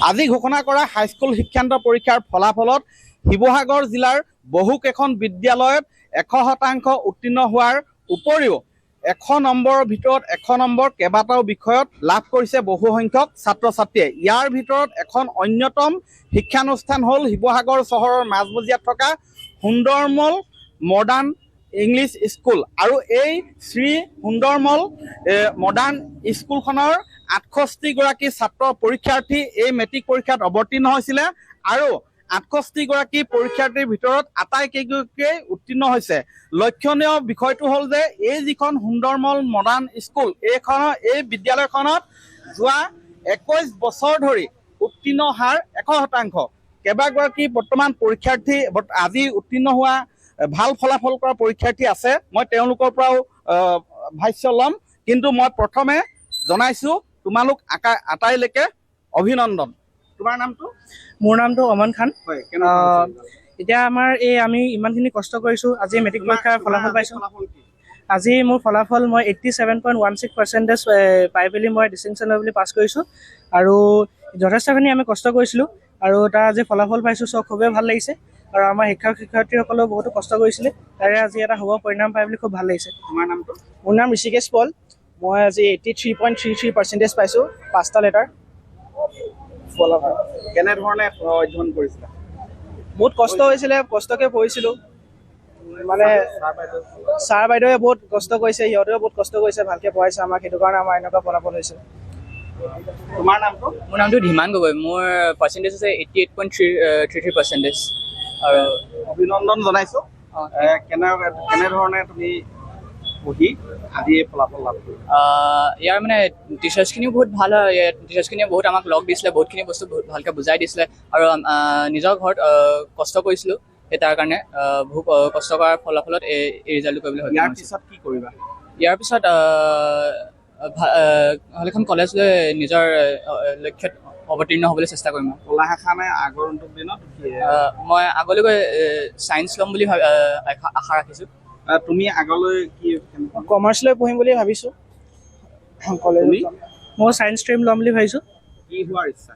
আজি ঘোষণা কৰা হাইস্কুল শিক্ষান্ত পৰীক্ষাৰ ফলাফলত শিৱসাগৰ জিলাৰ বহুকেইখন বিদ্যালয়ত 100% উত্তীৰ্ণ হোৱাৰ উপৰিও 100 নম্বৰৰ ভিতৰত 100 নম্বৰ কেইবাটাও বিষয়ত লাভ কৰিছে বহু সংখ্যক ছাত্ৰ ছাত্ৰীয়ে। ইয়াৰ ভিতৰত এখন অন্যতম শিক্ষানুষ্ঠান হ'ল শিৱসাগৰ চহৰৰ মাজমজিয়াত থকা সুন্দৰমল মডাৰ্ণ ইংলিছ স্কুল। আৰু এই শ্ৰী সুন্দৰমল মডাৰ্ণ স্কুলখনৰ 68গৰাকী ছাত্ৰ পৰীক্ষাৰ্থী এই মেট্ৰিক পৰীক্ষাত অৱতীৰ্ণ হৈছিলে আৰু 68গৰাকী পৰীক্ষাৰ্থীৰ ভিতৰত আটাইকেইগৰাকীয়ে উত্তীৰ্ণ হৈছে। লক্ষণীয় বিষয়টো হ'ল যে এই যিখন সুন্দৰমল মডাৰ্ণ স্কুল এই বিদ্যালয়খনত যোৱা 21 বছৰ ধৰি উত্তীৰ্ণ হাৰ 100%। কেইবাগৰাকী বৰ্তমান পৰীক্ষাৰ্থী আজি উত্তীৰ্ণ হোৱা ভাল ফলাফল কৰা পৰীক্ষাৰ্থী আছে, মই তেওঁলোকৰ পৰাও ভাষ্য ল'ম। কিন্তু মই প্ৰথমে জনাইছোঁ তোমালোক আটাইলৈকে অভিনন্দন। তোমাৰ নামটো? মোৰ নামটো অমন খান। হয়, এতিয়া আমাৰ আমি ইমানখিনি কষ্ট কৰিছোঁ, আজি মেট্ৰিক পৰীক্ষাৰ ফলাফল পাইছোঁ। আজি মোৰ ফলাফল মই 87.16% পাই পেলি মই ডিষ্টিংশ্যন লৈ পেলি পাছ কৰিছোঁ। আৰু যথেষ্টখিনি আমি কষ্ট কৰিছিলোঁ আৰু তাৰ আজি ফলাফল পাইছোঁ, চব খুবেই ভাল লাগিছে। আৰু আমাৰ শিক্ষক শিক্ষয়িত্ৰীসকলেও বহুতো কষ্ট কৰিছিলে, তাৰে আজি এটা শুভ পৰিণাম পাই বুলি খুব ভাল লাগিছে। তোমাৰ নামটো? মোৰ নাম ঋষিকেশ পল। মই আজি 83.33% পাইছোঁ, 5টা লেটাৰ। কেনেধৰণে অধ্যয়ন কৰিছিলা? বহুত কষ্ট হৈছিলে, কষ্টকৈ পঢ়িছিলোঁ। মানে ছাৰ বাইদেৱে বহুত কষ্ট কৰিছে, সিহঁতেও বহুত কষ্ট কৰিছে, ভালকৈ পঢ়াইছে আমাক, সেইটো কাৰণে আমাৰ এনেকুৱা ফলাফল হৈছে। তোমাৰ নামটো? মোৰ নামটো ধীমান গগৈ। মোৰ পাৰ্চেণ্টেজ হৈছে 88.33%। আৰু অভিনন্দন জনাইছোঁ। কেনেধৰণে তুমি পঢ়ি আজি এই ফলাফল লাভ কৰিলা? ইয়াৰ মানে টিচাৰ্ছখিনিও বহুত ভাল হয়। টিচাৰ্ছখিনিয়ে বহুত আমাক লগ দিছিলে, বহুতখিনি বস্তু বহুত ভালকৈ বুজাই দিছিলে। আৰু নিজৰ ঘৰত কষ্ট কৰিছিলোঁ, সেই তাৰ কাৰণে বহুত কষ্ট কৰাৰ ফলাফলত এই ৰিজাল্টটো কৰিবলৈ সক্ষম হৈছোঁ। ইয়াৰ পিছত কি কৰিবা? ইয়াৰ পিছত এখন কলেজ লৈ নিজৰ লক্ষ্যত অৱতীৰ্ণ হ'বলৈ চেষ্টা কৰিম। কলা শাখা নে আগন্তুক দিনত? মই আগলৈ গৈ ছায়েন্স ল'ম বুলি আশা ৰাখিছোঁ। তুমি আগলৈ কি? কমাৰ্চ লৈ পঢ়িম বুলি ভাবিছোঁ। মই ছায়েন্স ষ্ট্ৰীম ল'ম বুলি ভাবিছোঁ। কি হোৱাৰ ইচ্ছা?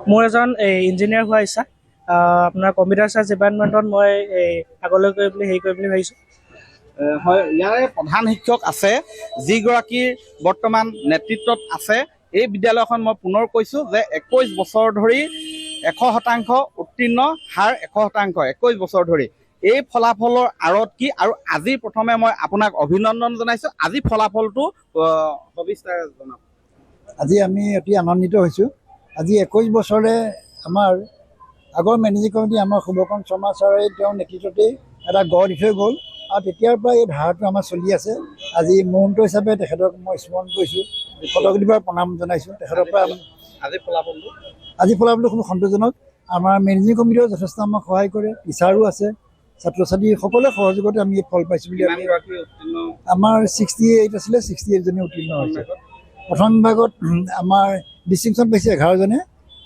মোৰ এজন ইঞ্জিনিয়াৰ হোৱাৰ ইচ্ছা। আপোনাৰ কম্পিউটাৰ চাইন্স ডিপাৰ্টমেণ্টত মই আগলৈ গৈ বুলি কৰিম বুলি ভাবিছোঁ। হয়, ইয়াৰে প্ৰধান শিক্ষক আছে যিগৰাকীৰ বৰ্তমান নেতৃত্বত আছে এই বিদ্যালয়খন। মই পুনৰ কৈছোঁ যে 21 বছৰ ধৰি 100% উত্তীৰ্ণ হাৰ 100%, 21 বছৰ ধৰি। এই ফলাফলৰ আঁৰত কি? আৰু আজি প্ৰথমে মই আপোনাক অভিনন্দন জনাইছোঁ। আজি ফলাফলটো সবিস্তাৰে জনাব। আজি আমি অতি আনন্দিত হৈছোঁ। আজি 21 বছৰে আমাৰ আগৰ মেনেজিং কমিটি আমাৰ শুভকৰণ শৰ্মা ছাৰে তেওঁৰ নেতৃত্বতেই এটা গঢ় দি থৈ গ'ল আৰু তেতিয়াৰ পৰা এই ধাৰাটো আমাৰ চলি আছে। আজি মহন্ত হিচাপে তেখেতক মই স্মৰণ কৰিছোঁ, কৃতজ্ঞতাৰ পৰা প্ৰণাম জনাইছোঁ তেখেতৰ পৰা। আজি ফলাফলটো খুব সন্তোষজনক। আমাৰ মেনেজিং কমিটিয়েও যথেষ্ট আমাক সহায় কৰে, টিচাৰো আছে, ছাত্ৰ ছাত্ৰী সকলোৰে সহযোগতে আমি এই ফল পাইছোঁ বুলি আমাৰ 68 আছিলে, 68জনে উত্তীৰ্ণ হৈছে। প্ৰথম বিভাগত আমাৰ ডিষ্টিংশ্যন পাইছে 11জনে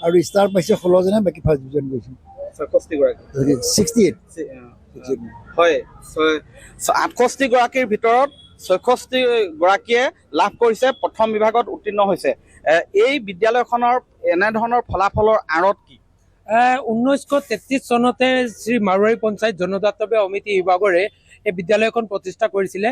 আৰু ষ্টাৰ পাইছে 16জনে, বাকী ফাৰ্ষ্ট ডিভিজন গৈছে 68। হয়, 68গৰাকীৰ ভিতৰত 66গৰাকীয়ে লাভ কৰিছে, প্ৰথম বিভাগত উত্তীৰ্ণ হৈছে। এই বিদ্যালয়খনৰ এনেধৰণৰ ফলাফলৰ আঁৰত কি? 1933 চনতে শ্ৰী মাৰোৱাৰী পঞ্চায়ত জনজাতব্য সমিতি বিভাগৰে এই বিদ্যালয়খন প্ৰতিষ্ঠা কৰিছিলে।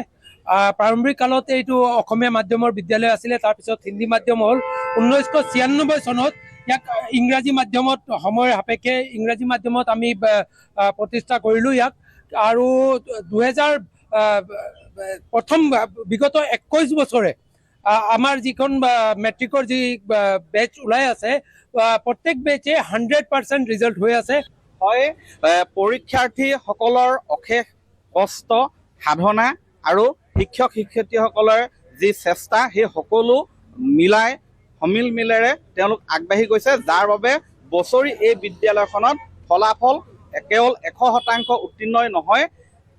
প্ৰাৰম্ভিক কালত এইটো অসমীয়া মাধ্যমৰ বিদ্যালয় আছিলে, তাৰপিছত হিন্দী মাধ্যম হ'ল। 1996 চনত ইয়াক ইংৰাজী মাধ্যমত সময় সাপেক্ষে ইংৰাজী মাধ্যমত আমি প্ৰতিষ্ঠা কৰিলোঁ ইয়াক। আৰু 2000 প্ৰথম বিগত 21 বছৰে আমাৰ যিখন মেট্ৰিকৰ যি বেচ ওলাই আছে, প্ৰত্যেক বেচে 100% ৰিজাল্ট হৈ আছে। হয়, পৰীক্ষাৰ্থীসকলৰ অশেষ কষ্ট সাধনা আৰু শিক্ষক শিক্ষয়িত্ৰীসকলৰ যি চেষ্টা, সেই সকলো সমিল মিলেৰে তেওঁলোক আগবাঢ়ি গৈছে, যাৰ বাবে বছৰি এই বিদ্যালয়খনত ফলাফল কেৱল 100% উত্তীৰ্ণই নহয়,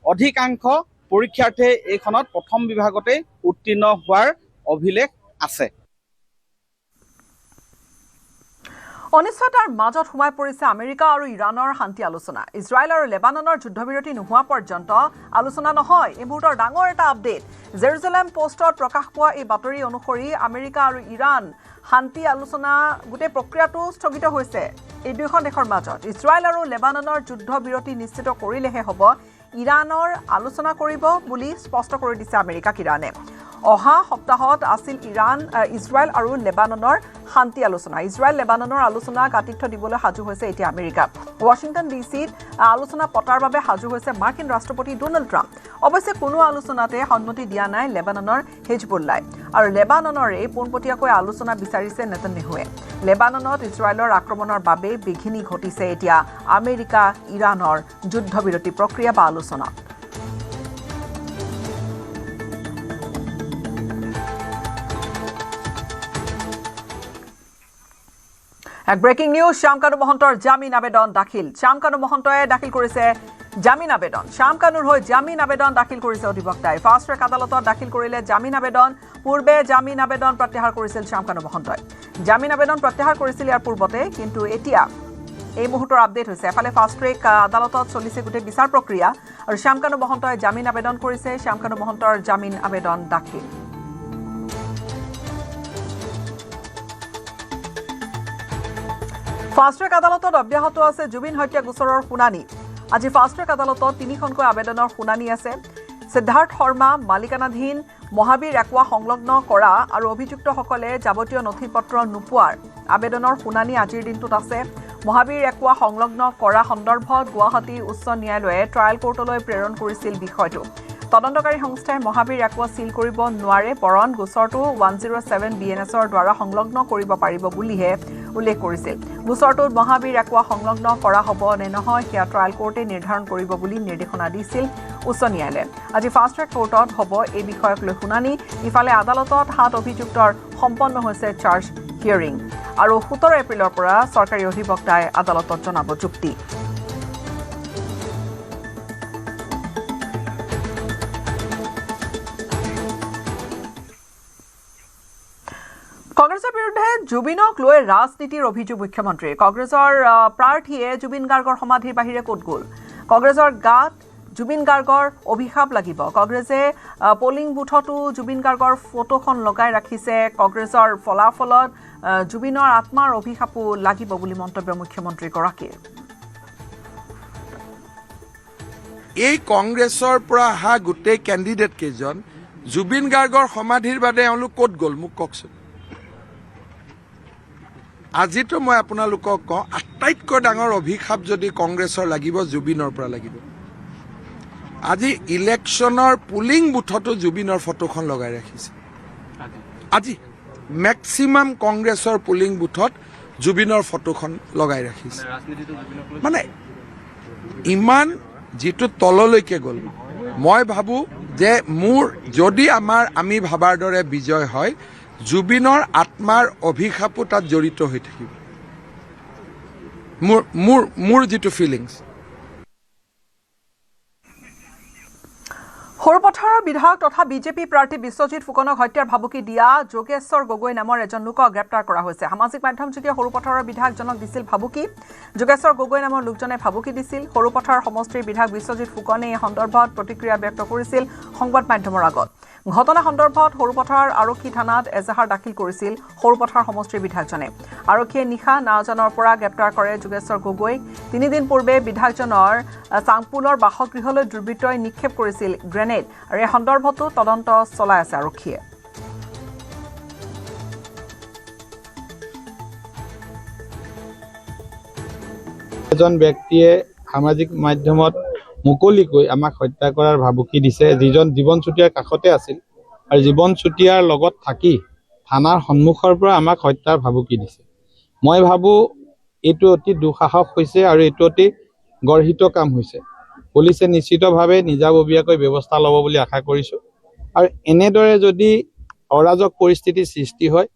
অধিকাংশ পৰীক্ষাৰ্থীয়ে এইখনত প্ৰথম বিভাগতেই উত্তীৰ্ণ হোৱাৰ অভিলেখ আছে। অনিশ্চয়তাৰ মাজত সোমাই পৰিছে আমেৰিকা আৰু ইৰাণৰ শান্তি আলোচনা। ইজৰাইল আৰু লেবাননৰ যুদ্ধবিৰতি নোহোৱা পৰ্যন্ত আলোচনা নহয়। এই মুহূৰ্তৰ ডাঙৰ এটা আপডেট। জেৰুজালেম পোষ্টত প্ৰকাশ পোৱা এই বাতৰি অনুসৰি আমেৰিকা আৰু ইৰাণ শান্তি আলোচনা গোটেই প্ৰক্ৰিয়াটো স্থগিত হৈছে এই দুখন দেশৰ মাজত। ইজৰাইল আৰু লেবাননৰ যুদ্ধবিৰতি নিশ্চিত কৰিলেহে হ'ব ইৰাণৰ আলোচনা কৰিব বুলি স্পষ্ট কৰি দিছে আমেৰিকাক ইৰাণে। অহা সপ্তাহত আছিল ইজৰাইল আৰু লেবাননৰ শান্তি আলোচনা। ইজৰাইল লেবাননৰ আলোচনাক আতিথ্য দিবলৈ সাজু হৈছে এতিয়া আমেৰিকা। ৱাশ্বিংটন ডিচিত আলোচনা পতাৰ বাবে সাজু হৈছে মাৰ্কিন ৰাষ্ট্ৰপতি ডোনাল্ড ট্ৰাম্প। অৱশ্যে কোনো আলোচনাতে সন্মতি দিয়া নাই লেবাননৰ হিজবুল্লাই। আৰু লেবাননৰে পোনপটীয়াকৈ আলোচনা বিচাৰিছে নেতান্যাহুৱে। লেবাননত ইজৰাইলৰ আক্ৰমণৰ বাবে বিঘিনি ঘটিছে এতিয়া আমেৰিকা ইৰাণৰ যুদ্ধবিৰতি প্ৰক্ৰিয়া বা আলোচনা। এক ব্ৰেকিং নিউজ। শ্যাম কানু মহন্তৰ জামিন আবেদন দাখিল। শ্যাম কানু মহন্তই দাখিল কৰিছে জামিন আবেদন। শ্যাম কানুৰ হৈ জামিন আবেদন দাখিল কৰিছে অধিবক্তাই। ফাষ্ট ট্ৰেক আদালতত দাখিল কৰিলে জামিন আবেদন। পূৰ্বে জামিন আবেদন প্ৰত্যাহাৰ কৰিছিল শ্যাম কানু মহন্তই। জামিন আবেদন প্ৰত্যাহাৰ কৰিছিল ইয়াৰ পূৰ্বতে, কিন্তু এতিয়া এই মুহূৰ্তৰ আপডেট হৈছে এফালে ফাষ্ট ট্ৰেক আদালতত চলিছে গোটেই বিচাৰ প্ৰক্ৰিয়া আৰু শ্যাম কানু মহন্তই জামিন আবেদন কৰিছে। শ্যাম কানু মহন্তৰ জামিন আবেদন দাখিল। ফাষ্ট ট্ৰেক আদালতত অব্যাহত আছে জুবিন হত্যা গোচৰৰ শুনানি। আজি ফাষ্ট ট্ৰেক আদালতত 3খনকৈ আবেদনৰ শুনানি আছে। সিদ্ধাৰ্থ শৰ্মা মালিকানাধীন মহাবীৰ একোৱা সংলগ্ন কৰা আৰু অভিযুক্তসকলে যাৱতীয় নথি পত্ৰ নোপোৱাৰ আবেদনৰ শুনানি আজিৰ দিনটোত আছে। মহাবীৰ একোৱা সংলগ্ন কৰা সন্দৰ্ভত গুৱাহাটী উচ্চ ন্যায়ালয়ে ট্ৰায়েল কোৰ্টলৈ প্ৰেৰণ কৰিছিল বিষয়টো। তদন্তকাৰী সংস্থাই মহাবীৰ একোৱা চিল কৰিব নোৱাৰে, বৰণ গোচৰটো 107 BNSৰ দ্বাৰা সংলগ্ন কৰিব পাৰিব বুলিহে উল্লেখ কৰিছিল। গোচৰটোত মহাবীৰ একোৱা সংলগ্ন কৰা হ'ব নে নহয় সেয়া ট্ৰায়েল কোৰ্টে নিৰ্ধাৰণ কৰিব বুলি নিৰ্দেশনা দিছিল উচ্চ ন্যায়ালয়ে। আজি ফাষ্ট ট্ৰেক কোৰ্টত হ'ব এই বিষয়ক লৈ শুনানি। ইফালে আদালতত 7 অভিযুক্তৰ সম্পন্ন হৈছে চাৰ্জ হিয়াৰিং আৰু 17 এপ্ৰিলৰ পৰা চৰকাৰী অধিবক্তাই আদালতত জনাব যুক্তি। কংগ্ৰেছৰ বিৰুদ্ধে জুবিনক লৈ ৰাজনীতিৰ অভিযোগ মুখ্যমন্ত্ৰীৰ। কংগ্ৰেছৰ প্ৰাৰ্থীয়ে জুবিন গাৰ্গৰ সমাধিৰ বাহিৰে ক'ত গ'ল? কংগ্ৰেছৰ গাত জুবিন গাৰ্গৰ অভিশাপ লাগিব। কংগ্ৰেছে পলিং বুথতো জুবিন গাৰ্গৰ ফটোখন লগাই ৰাখিছে। কংগ্ৰেছৰ ফলাফলত জুবিনৰ আত্মাৰ অভিশাপো লাগিব বুলি মন্তব্য মুখ্যমন্ত্ৰীগৰাকীৰ। এই কংগ্ৰেছৰ পৰা অহা গোটেই কেণ্ডিডেট কেইজন জুবিন গাৰ্গৰ সমাধিৰ বাদে এওঁলোক ক'ত গ'ল মোক কওকচোন। আজিতো মই আপোনালোকক কওঁ, আটাইতকৈ ডাঙৰ অভিশাপ যদি কংগ্ৰেছৰ লাগিব, জুবিনৰ পৰা লাগিব। আজি ইলেকশ্যনৰ পুলিং বুথতো জুবিনৰ ফটোখন লগাই ৰাখিছে। আজি মেক্সিমাম কংগ্ৰেছৰ পুলিং বুথত জুবিনৰ ফটোখন লগাই ৰাখিছে। মানে ইমান যিটো তললৈকে গ'ল, মই ভাবোঁ যে যদি আমি ভাবাৰ দৰে বিজয় হয়, জুবিনৰ আত্মাৰ অভিশাপো তাত জড়িত হৈ থাকিব। মোৰ যিটো ফিলিংছ। সৰুপথাৰৰ বিধায়ক তথা বিজেপি প্ৰাৰ্থী বিশ্বজিৎ ফুকনক হত্যাৰ ভাবুকি দিয়া যোগেশ্বৰ গগৈ নামৰ এজন লোকক গ্ৰেপ্তাৰ কৰা হৈছে। সামাজিক মাধ্যমযোগে সৰুপথাৰৰ বিধায়কজনক দিছিল ভাবুকি। যোগেশ্বৰ গগৈ নামৰ লোকজনে ভাবুকি দিছিল। সৰুপথাৰ সমষ্টিৰ বিধায়ক বিশ্বজিৎ ফুকনে এই সন্দৰ্ভত প্ৰতিক্ৰিয়া ব্যক্ত কৰিছিল সংবাদ মাধ্যমৰ আগত। ঘটনা সন্দৰ্ভত সৰুপথাৰ আৰক্ষী থানাত এজাহাৰ দাখিল কৰিছিল সৰুপথাৰ সমষ্টিৰ বিধায়কজনে। আৰক্ষীয়ে নিশা নাওজানৰ পৰা গ্ৰেপ্তাৰ কৰে যোগেশ্বৰ গগৈক। 3 দিন পূৰ্বে বিধায়কজনৰ চাংপুলৰ বাসগৃহলৈ দুৰ্বৃত্তই নিক্ষেপ কৰিছিল গ্ৰেনেড আৰু এই সন্দৰ্ভতো তদন্ত চলাই আছে আৰক্ষীয়ে। এজন ব্যক্তিয়ে সামাজিক মাধ্যমত মুকলিকৈ আমাক হত্যা কৰাৰ ভাবুকি দিছে, যিজন জীৱন চুতীয়াৰ কাষতে আছিল আৰু জীৱন চুতীয়াৰ লগত থাকি থানাৰ সন্মুখৰ পৰা আমাক হত্যাৰ ভাবুকি দিছে। মই ভাবোঁ এইটো অতি দুঃসাহস হৈছে আৰু এইটো অতি গৰ্হিত কাম হৈছে। পুলিচে নিশ্চিতভাৱে নিজাববীয়াকৈ ব্যৱস্থা ল'ব বুলি আশা কৰিছোঁ আৰু এনেদৰে যদি অৰাজক পৰিস্থিতিৰ সৃষ্টি হয়,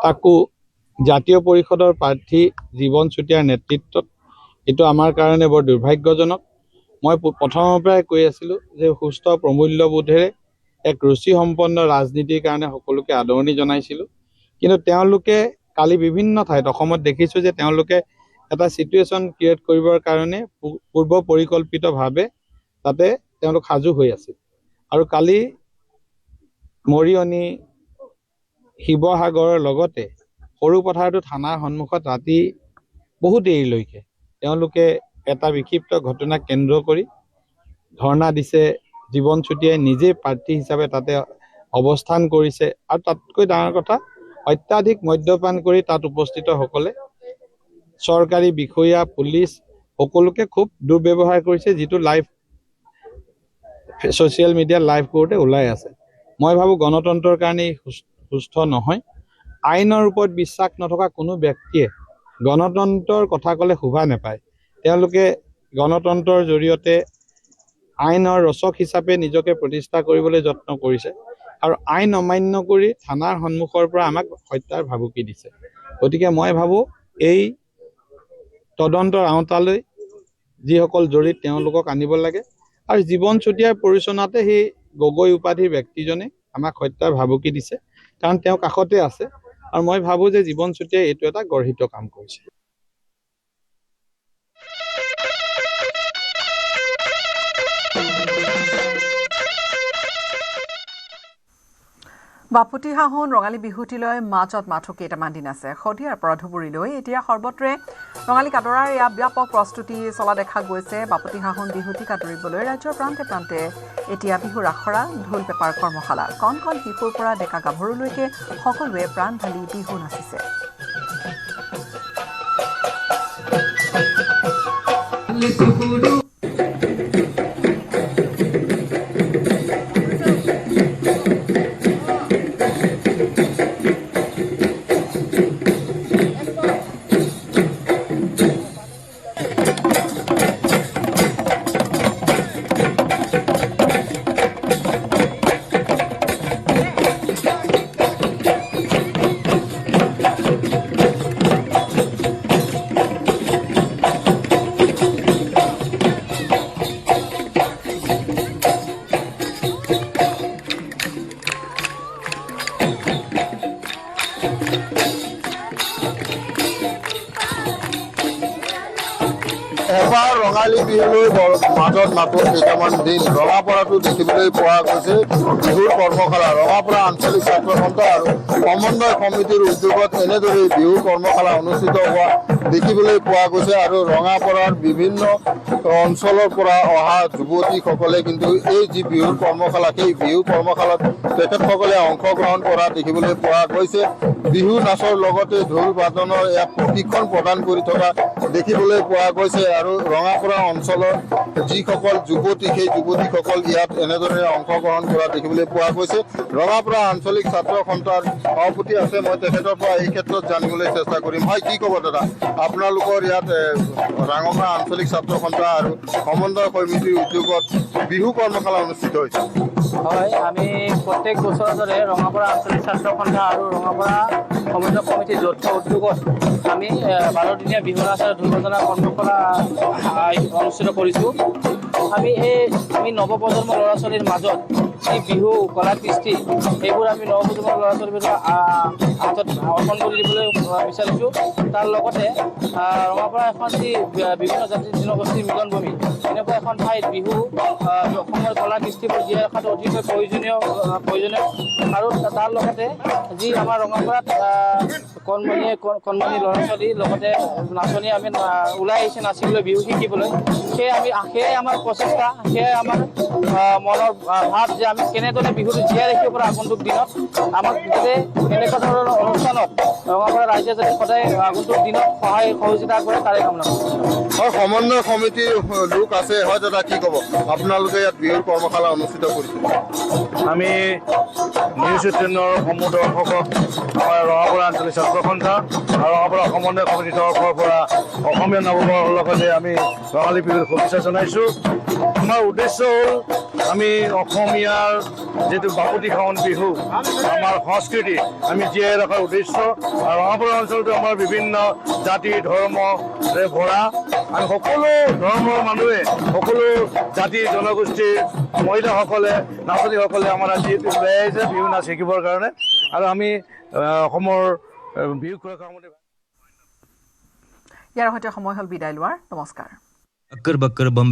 তাকো জাতীয় পৰিষদৰ প্ৰাৰ্থী জীৱন চুতীয়াৰ নেতৃত্বত, এইটো আমাৰ কাৰণে বৰ দুৰ্ভাগ্যজনক। মই প্ৰথমৰ পৰাই কৈ আছিলোঁ যে সুস্থ প্ৰমূল্যবোধেৰে এক ৰুচিসম্পন্ন ৰাজনীতিৰ কাৰণে সকলোকে আদৰণি জনাইছিলোঁ, কিন্তু তেওঁলোকে কালি বিভিন্ন ঠাইত অসমত দেখিছোঁ যে তেওঁলোকে এটা চিটুৱেশ্যন ক্ৰিয়েট কৰিবৰ কাৰণে পূৰ্ব পৰিকল্পিতভাৱে তাতে তেওঁলোক সাজু হৈ আছিল আৰু কালি মৰিয়নি শিৱসাগৰৰ লগতে সৰুপথাৰটো থানাৰ সন্মুখত ৰাতি বহু দেৰিলৈকে তেওঁলোকে এটা বিক্ষিপ্ত ঘটনাক কেন্দ্ৰ কৰি ধৰ্ণা দিছে জীৱন চুটিয়াই নিজে প্ৰাৰ্থী হিচাপে তাতে অৱস্থান কৰিছে আৰু তাতকৈ ডাঙৰ কথা অত্যাধিক মদ্যপান কৰি তাত উপস্থিত সকলে চৰকাৰী বিষয়া পুলিচ সকলোকে খুব দুৰ্ব্যৱহাৰ কৰিছে যিটো লাইভ ছ'চিয়েল মিডিয়াত লাইভ কৰোঁতে ওলাই আছে মই ভাবোঁ গণতন্ত্ৰৰ কাৰণে সুস্থ নহয় আইনৰ ওপৰত বিশ্বাস নথকা কোনো ব্যক্তিয়ে গণতন্ত্ৰৰ কথা ক'লে শোভা নাপায় তেওঁলোকে গণতন্ত্ৰৰ জৰিয়তে আইনৰ ৰচক হিচাপে নিজকে প্ৰতিষ্ঠা কৰিবলৈ যত্ন কৰিছে আৰু আইন অমান্য কৰি থানাৰ সন্মুখৰ পৰা আমাক হত্যাৰ ভাবুকি দিছে গতিকে মই ভাবোঁ এই তদন্তৰ আওতালৈ যিসকল জড়িত তেওঁলোকক আনিব লাগে আৰু জীৱন চুতীয়াৰ পৰিচালনাতে সেই গগৈ উপাধিৰ ব্যক্তিজনে আমাক হত্যাৰ ভাবুকি দিছে কাৰণ তেওঁ কাষতে আছে আৰু মই ভাবোঁ যে জীৱন চুতীয়াই এইটো এটা গৰ্হিত কাম কৰিছে বাপুতিসাহোন ৰঙালী বিহুটিলৈ মাজত মাথো কেইটামান দিন আছে শদিয়াৰ পৰা ধুবুৰীলৈ এতিয়া সৰ্বত্ৰে ৰঙালী কাদৰাৰ এয়া ব্যাপক প্ৰস্তুতি চলা দেখা গৈছে বাপুতিসাহোন বিহুটি কাদৰিবলৈ ৰাজ্যৰ প্ৰান্তে প্ৰান্তে এতিয়া বিহুৰ আখৰা ঢোল পেপাৰ কৰ্মশালা কণ কণ শিশুৰ পৰা ডেকা গাভৰুলৈকে সকলোৱে প্ৰাণ ঢালি বিহু নাচিছে এবাৰ ৰঙালী বিহুলৈ মাজত মাথো কেইটামান দিন ৰঙাপৰাটো দেখিবলৈ পোৱা গৈছে বিহুৰ কৰ্মশালা ৰঙাপৰা আঞ্চলিক ছাত্ৰ সন্থ আৰু সমন্বয় সমিতিৰ উদ্যোগত এনেদৰে বিহু কৰ্মশালা অনুষ্ঠিত হোৱা দেখিবলৈ পোৱা গৈছে আৰু ৰঙাপৰাৰ বিভিন্ন অঞ্চলৰ পৰা অহা যুৱতীসকলে কিন্তু এই যি বিহুৰ কৰ্মশালা সেই বিহু কৰ্মশালাত তেখেতসকলে অংশগ্ৰহণ কৰা দেখিবলৈ পোৱা গৈছে বিহু নাচৰ লগতে ঢোল বাদনৰ এক প্ৰশিক্ষণ প্ৰদান কৰি থকা দেখিবলৈ পোৱা গৈছে আৰু ৰঙাপৰা অঞ্চলৰ যিসকল যুৱতী সেই যুৱতীসকল ইয়াত এনেদৰে অংশগ্ৰহণ কৰা দেখিবলৈ পোৱা গৈছে ৰঙাপৰা আঞ্চলিক ছাত্ৰ সন্থাৰ সভাপতি আছে মই তেখেতৰ পৰা এই ক্ষেত্ৰত জানিবলৈ চেষ্টা কৰিম হয় কি ক'ব দাদা আপোনালোকৰ ইয়াত ৰঙাপৰা আঞ্চলিক ছাত্ৰ সন্থা আৰু সমন্বয় সমিতিৰ উদ্যোগত বিহু কৰ্মশালা অনুষ্ঠিত হৈছে হয় আমি প্ৰত্যেক বছৰৰ দৰে ৰঙাপৰা আঞ্চলিক ছাত্ৰ সন্থা আৰু ৰঙাপৰা সমন্বয় সমিতিৰ যৌথ উদ্যোগত আমি 12 দিনীয়া বিহু নাচ আৰু ঢোল বাজনা কৰ্মশালা অনুষ্ঠিত কৰিছোঁ আমি নৱপ্ৰজন্মৰ ল'ৰা ছোৱালীৰ মাজত যি বিহু কলা কৃষ্টি এইবোৰ আমি নৱপ্ৰজন্মৰ ল'ৰা ছোৱালীবোৰক হাতত অৰ্পণ কৰি দিবলৈ বিচাৰিছোঁ তাৰ লগতে ৰঙাপৰা এখন যি বিভিন্ন জাতি জনগোষ্ঠীৰ মিলনভূমি এনেকুৱা এখন ঠাইত বিহু অসমৰ কলা কৃষ্টিবোৰ জীয়াই ৰখাটো অতিকৈ প্ৰয়োজনীয় আৰু তাৰ লগতে যি আমাৰ ৰঙাপৰাত কণমানি ল'ৰা ছোৱালীৰ লগতে নাচনি আমি ওলাই আহিছে নাচিবলৈ বিহু শিকিবলৈ সেয়াই আমাৰ প্ৰচেষ্টা সেয়াই আমাৰ মনৰ ভাৱ যে আমি কেনেদৰে বিহুটো জীয়াই ৰাখিব পৰা আগন্তুক দিনত আমাক যাতে এনেকুৱা ধৰণৰ অনুষ্ঠানত ৰঙাপৰা ৰাইজে যাতে সদায় আগন্তুক দিনত সহায় সহযোগিতা কৰে তাৰে কামনা হয় সমন্বয় সমিতিৰ লোক আছে হয় দাদা কি ক'ব আপোনালোকে ইয়াত বিহুৰ কৰ্মশালা অনুষ্ঠিত কৰিছে আমি নিউজ 18ৰ সমূহ দৰ্শকক আমাৰ ৰঙাপৰা আঞ্চলিক ছাত্ৰ সন্থা আৰু ৰঙাপৰা সমন্বয় সমিতিৰ তৰফৰ পৰা অসমীয়া নৱবৰ্ষৰ লগতে আমি ৰঙালী বিহুৰ শুভেচ্ছা জনাইছোঁ আমাৰ উদ্দেশ্য হ'ল আমি অসমীয়াৰ যিটো বাপুতিসাহোন বিহু আমাৰ সংস্কৃতি আমি জীয়াই ৰখাৰ উদ্দেশ্য আৰু ৰঙাপৰা অঞ্চলটো আমাৰ বিভিন্ন জাতি ধৰ্মৰে ভৰা আমি সকলো ধৰ্মৰ মানুহে সকলো জাতি জনগোষ্ঠীৰ মহিলাসকলে নাচনীসকলে আমাৰ আজি ওলাই আহিছে বিহু নাচ শিকিবৰ কাৰণে আৰু আমি অসমৰ বিহু সুৰক্ষা সমিতি ইয়াৰ সৈতে সময় হ'ল বিদায় লোৱাৰ। নমস্কাৰ। বক্কৰ বম্বে